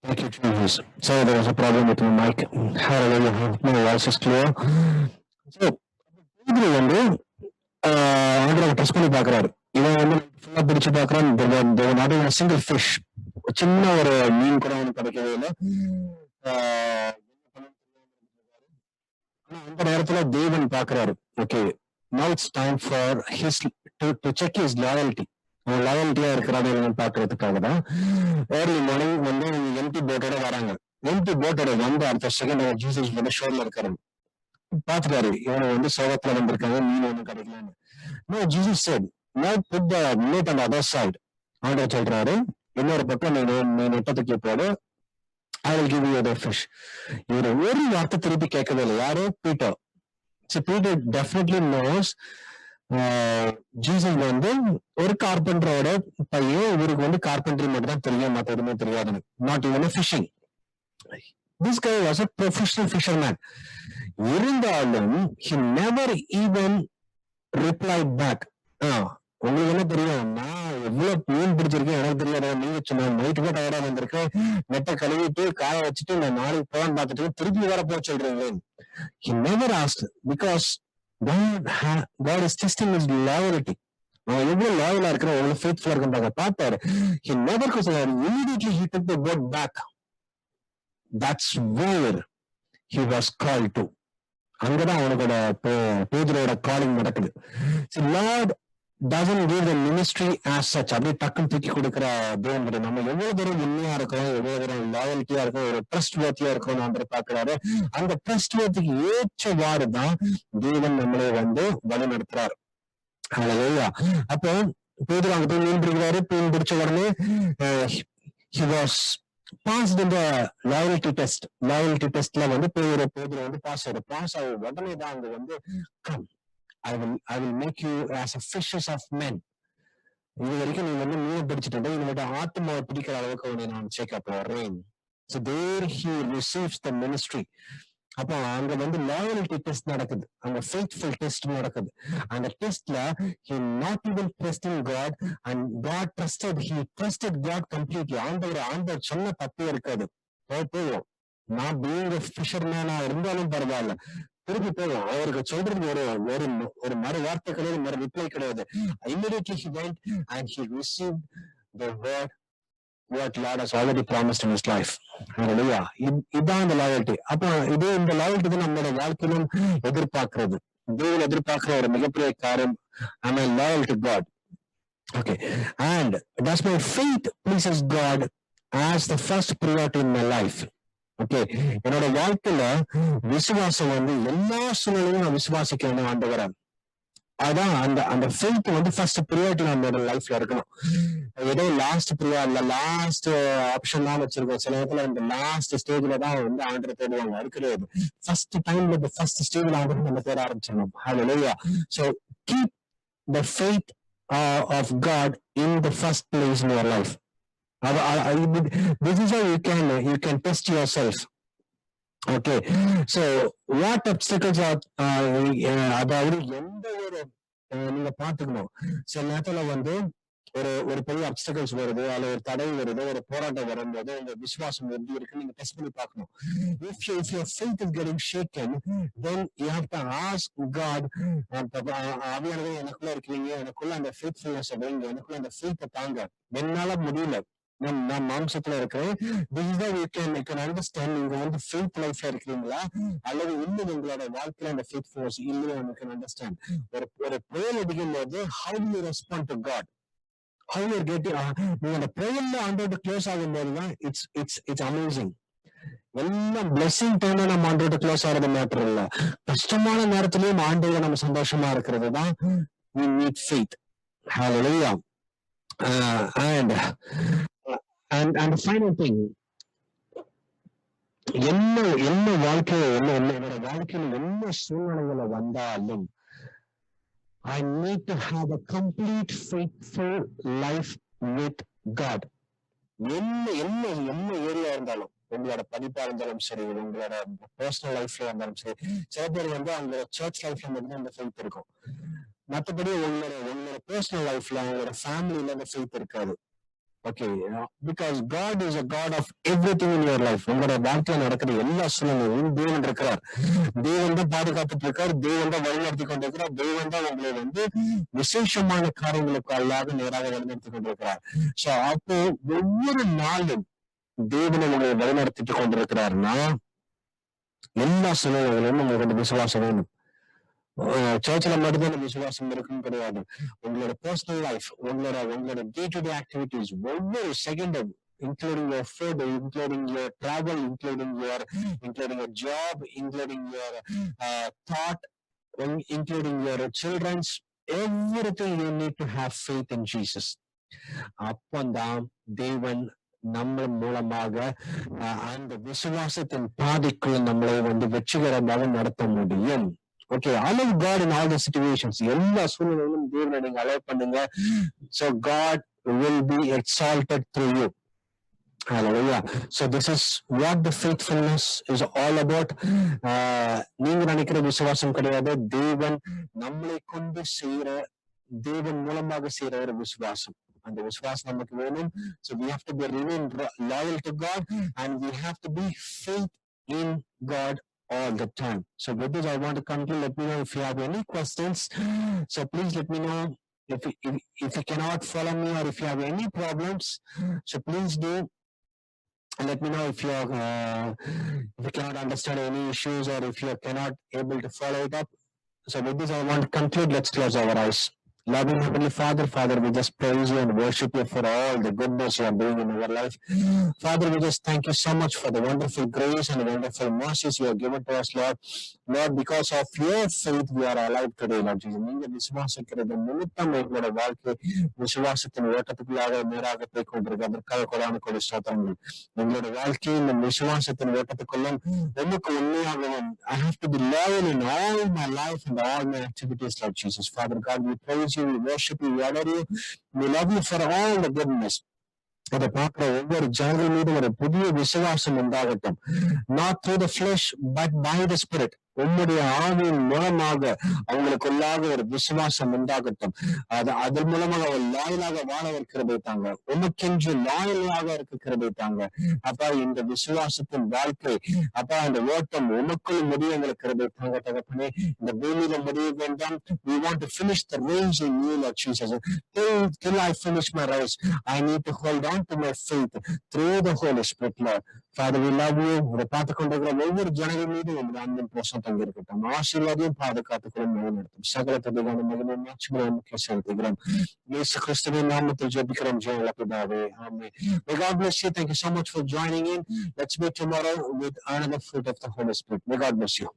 Thank you, Jesus. Sorry, there was a problem with my mic. Hallelujah, my voice is clear. So, இது வந்து ஆண்டவரை டெஸ்ட் பண்ணி பாக்குறாரு. இவன் வந்து ஃபுல்லா பிடிச்சு பாக்குறான். சிங்கிள் ஃபிஷ், சின்ன ஒரு மீன் கூட அவனுக்கு கிடைக்கவே இல்லை. அந்த நேரத்துல தேவன் பாக்குறாரு. Okay, now it's time for his to check his loyalty. அவன் லாயல்ட்டியா இருக்கிறாரு பாக்குறதுக்காக தான் ஏர்லி மார்னிங் வந்து எம்டி போட்டோட வராங்க. எம்டி போட்டோட வந்து அடுத்த செகண்ட் ஜீசஸ் வந்து ஷோர்ல இருக்காரு. பாத்துட்டாரு இவனை வந்து சோகத்துல வந்திருக்காங்க, மீன் ஒன்றும் கிடைக்கலன்னு. No, Jesus said, now put the net on the other side. ஆண்டவர் சொல்றாரு, இன்னொரு பக்கம் நீ நெட்டத்துக்கு போடு, I will give you the fish. இவரு ஒரு வார்த்தை திருப்பி கேட்கவே இல்லை. யாரு? Peter. So Peter definitely knows Jesus வந்து ஒரு கார்பெண்டரோட பையன், இவருக்கு வந்து கார்பெண்டரி மட்டும் தான் தெரியும், மற்ற எதுவுமே தெரியாதுன்னு. Not even fishing. This guy was a professional fisherman. இருந்தாலும் he never even replied back. உங்களுக்கு என்ன தெரியும், நான் எவ்வளவு மீன் பிடிச்சிருக்கேன் எனக்கு தெரியாத, நீங்க சொன்ன நைட்டுக்கு டயர்டா வந்திருக்கேன், நெட்டை கழுவிட்டு காய வச்சுட்டு நான் நாளைக்கு போவான்னு பார்த்துட்டு திருப்பி வேற போக சொல்றீங்க. He never asked because God is testing his loyalty. அவன் எவ்வளவு லாயலா இருக்கிற, எவ்வளவு ஃபேத்ஃபுல்லா இருக்க பார்த்தாரு. He never considered. Immediately he took the boat back. That's where he was called to. அங்கதான் அவனோட பேதுரோட காலிங் நடக்குது. Lord doesn't give the ministry as such. அப்படியே டக்குன்னு தூக்கி கொடுக்கிற தேவன் கிட்ட நம்ம எவ்வளவு தூரம் உண்மையா இருக்கிறோம், எவ்வளவு தூரம் லாயல்ட்டியா இருக்கோம், ஒரு ட்ரஸ்ட் வர்த்தியா இருக்கோம் பாக்குறாரு. அந்த ட்ரஸ்ட் வர்த்திக்கு ஏற்றவாறுதான் தேவன் நம்மளை வந்து வழி நடத்துறாரு. ஹல்லேலூயா. அப்போ பேதுரு அங்க போய் மீன் பிடிக்கிறாரு. மீன் பிடிச்ச உடனே he was passed in the loyalty test. loyalty testல வந்து பேதுரு வந்து பாஸ் ஆகுது. உடனே தான் அங்க வந்து come, I will make you as a fishers of men. இது வரைக்கும் நீ வந்து மீன் பிடிச்சிட்டு இவனோட ஆத்மாவை பிடிக்கிற அளவுக்கு உன்னை நான் சேர்க்க போறேன். So there he receives the ministry. அப்போ அங்க வந்து லாயல்டி டெஸ்ட் நடக்குது, அங்க ஃபெய்த்ஃபுல் டெஸ்ட் நடக்குது. அந்த டெஸ்ட்ல he not even trusting God and God trusted God completely. ஆண்டவர் சொன்ன தப்பே இருக்காது. போவோம், நான் being a fisherman இருந்தாலும் பரவாயில்ல, திருப்பி போவோம். அவருக்கு சொல்றது ஒரு மறு வார்த்தை கிடையாது, மறு ரிப்ளை கிடையாது. Immediately he went and he received the word what Lord has already promised in his life. Hallelujah. இதான் இந்த லாயல்ட்டி. அப்போ இந்த லாயல்ட்டி தான் நம்மளோட வாழ்க்கையிலும் எதிர்பார்க்கிறது. தேவன் எதிர்பார்க்கிற ஒரு மிகப்பெரிய காரியம். am I loyal to God? Okay. And does my faith pleases God as the first priority in my life? Okay, என்னோட வாழ்க்கையில விசுவாசம் வந்து எல்லா சூழ்நிலையும் நான் விசுவாசிக்கிறேன் ஆண்டவரை. அதான் அந்த ஃபெய்த் வந்து ஃபர்ஸ்ட் ப்ரியாரிட்டி நம்மளோட லைஃப்ல இருக்கணும். ஏதோ லாஸ்ட் லாஸ்ட் ஆப்ஷன் தான் வச்சிருக்கோம். சில இடத்துல இந்த லாஸ்ட் ஸ்டேஜ்ல தான் வந்து ஆண்டரை தேடுவாங்க. அது கிடையாது. ஃபர்ஸ்ட் டைம்ல இந்த ஃபர்ஸ்ட் ஸ்டேஜ்ல ஆண்டரை நம்ம தேட ஆரம்பிச்சிடணும். ஹல்லேலூயா. So keep the faith of God in the first place in your life. This is how you can test yourself. Okay, so what obstacles are அதாவது எந்த ஒரு நீங்க பாத்துக்கணும். சில நேரத்துல வந்து ஒரு பெரிய அப்டிகல்ஸ் வருது, அல்ல ஒரு தடை வருது, ஒரு போராட்டம் வரும்போது உங்க விசுவாசம் எப்படி இருக்கு நீங்க டெஸ்ட் பண்ணி பார்க்கணும். If your faith is getting shaken, then you have to ask God, ஆவியானவரே எனக்குள்ள இருக்கிறீங்க, எனக்குள்ள அந்த ஃபெய்த்ஃபுல்னஸ் வைங்க, எனக்குள்ள அந்த ஃபெய்த்தை தாங்க. என்னால முடியல, நான் மாம்சத்துல இருக்கிறேன். This is how you can understand. நீங்க வந்து ஃபெய்த் லைஃப்ல இருக்கிறீங்களா அல்லது இன்னும் உங்களோட வாழ்க்கையில அந்த ஃபெய்த்ஃபுல்னஸ் இல்லையா you can understand. ஒரு பிரேயர் அடிக்கும் போது how do you respond to God? How you are getting நீங்க அந்த பிரேயர்ல ஆண்டவர்கிட்ட க்ளோஸ் ஆகும் போதுதான் it's amazing. எல்லாம் பிளெஸிங் டைம்ல நம்ம ஆண்டவர்கிட்ட க்ளோஸ் ஆகிறது மேட்டர் இல்ல, கஷ்டமான நேரத்திலயும் ஆண்டவரை நம்ம சந்தோஷமா இருக்கிறது தான் we need faith. Hallelujah. And the final thing, என்ன வாழ்க்கையில என்னோட வாழ்க்கையில என்ன சூழ்நிலைகளை வந்தாலும் I need to have a complete faithful life with God. என்ன ஏரியா இருந்தாலும் உங்களோட படிப்பா இருந்தாலும் சரி, உங்களோட பர்சனல் லைஃப்ல இருந்தாலும் சரி. சில பேர் வந்து அவங்களோட சர்ச் லைஃப்ல மட்டும்தான் அந்த ஃபெய்த் இருக்கும். மற்றபடி உங்களோட பர்சனல் லைஃப்ல, அவங்களோட ஃபேமிலியில அந்த ஃபெய்த் இருக்காது. Okay, because God is a God of everything in your life. உங்களோட வாழ்க்கையில நடக்கிற எல்லா சூழ்நிலையும் தேவன் இருக்கிறார். தேவன் தான் பாதுகாத்துட்டு இருக்கார். தேவன் தான் வழிநடத்தி கொண்டிருக்கிறார். தேவன் தான் உங்களை வந்து விசேஷமான காரியங்களுக்கு அல்லாத நேராக வழிநடத்தி கொண்டிருக்கிறார். சோ அப்போ ஒவ்வொரு நாளும் தேவனை உங்களை வழிநடத்திட்டு கொண்டிருக்கிறாருன்னா எல்லா சூழ்நிலைகளிலும் உங்களுக்கு அந்த விசுவாசம் வேணும். சர்ச்சில் மட்டும்தான் அந்த விசுவாசம் இருக்குன்னு கிடையாது. உங்களோட பர்சனல் லைஃப், உங்களோட டே டு டே ஆக்டிவிட்டிஸ், ஒவ்வொரு செகண்டும், including your food, including your travel, including your job, including your thought, including your children's, everything you need to have faith in Jesus. அப்பந்தான் தேவன் நம்ம மூலமாக அந்த விசுவாசத்தின் பாதைக்குள் நம்மளை வந்து வெற்றிகரமாக நடத்த முடியும். Okay, allow God in all the situations. எல்லா சூழ்நிலையிலும் தேவனை நீங்க allow பண்ணுங்க. So God will be exalted through you. Hallelujah. So this is what the faithfulness is all about. நீங்க நினைக்கிற விசுவாசம் கிடையாது, தேவன் நம்மளை கொண்டு செய்யற, தேவன் மூலமாக செய்யற ஒரு விசுவாசம். அந்த விசுவாசம் நமக்கு வேணும். So we have to be remain loyal to God, and we have to be faith in God all the time. So with this I want to conclude. Let me know if you have any questions. So please let me know if you cannot follow me, or if you have any problems. So please do let me know if you cannot understand any issues, or if you cannot able to follow it up. So with this I want to conclude. Let's close our eyes. Loving Heavenly Father, we just praise you and worship you for all the goodness you are doing in our life. Father, we just thank you so much for the wonderful grace and the wonderful mercies you have given to us, Lord. Lord, because of your faith, we are alive today, Lord Jesus. நீங்க விசுவாசிக்கிறது நிமித்தம் எங்களோட வாழ்க்கை விசுவாசத்தின் ஓட்டத்துக்குள்ளாக நேராக போய் கொண்டிருக்கு. அதற்காக கொடான ஸ்தோத்திரங்கள். எங்களோட வாழ்க்கையை இந்த விசுவாசத்தின் ஓட்டத்துக்குள்ளும் எனக்கு உண்மையாகவும் I have to be loyal in all my life and all my activities, Lord Jesus. Father God, we praise you, we worship you, we honor you, we love you for all the goodness. அதை பார்க்கிற ஒவ்வொரு ஜனங்கள் மீதும் ஒரு புதிய விசுவாசம் உண்டாகட்டும். Not through the flesh, but by the Spirit. உம்முடைய ஆவியின் மூலமாக அவங்களுக்குள்ளாக ஒரு விசுவாசம் உண்டாகட்டும். அதன் மூலமாக அவர் லாயலாக வாழ இருக்கிறதை தாங்க, உமக்கென்று லாயலாக இருக்கிறதை தாங்க. அப்பா, இந்த விசுவாசத்தின் வாழ்க்கை, அப்பா, இந்த ஓட்டம் உமக்குள் முடிய இருக்கிறதை தாங்க தகப்பனே. இந்த பூமியில முடிய வேண்டாம். We want to finish the race in you, Lord Jesus. Till I finish my race, I need to hold on to my faith through the Holy Spirit, Lord. Father, we love you. இதை பார்த்து கொண்டிருக்கிற ஒவ்வொரு ஜனங்கள் மீது உங்களுடைய அன்பின் போஷம் தங்கி இருக்கட்டும். ஆசீர்வாதையும் பாதுகாத்துக்களும் நடத்தும். சகல தந்தையான மகனை மாட்சிமையை செலுத்துகிறோம். இயேசு கிறிஸ்துவின் நாமத்தில் ஜெபிக்கிறோம் ஜெயலலிதா பிதாவே. ஆமென். May God bless you. Thank you so much for joining in. Let's meet tomorrow with another fruit of the Holy Spirit. May God bless you.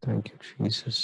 Thank you, Jesus.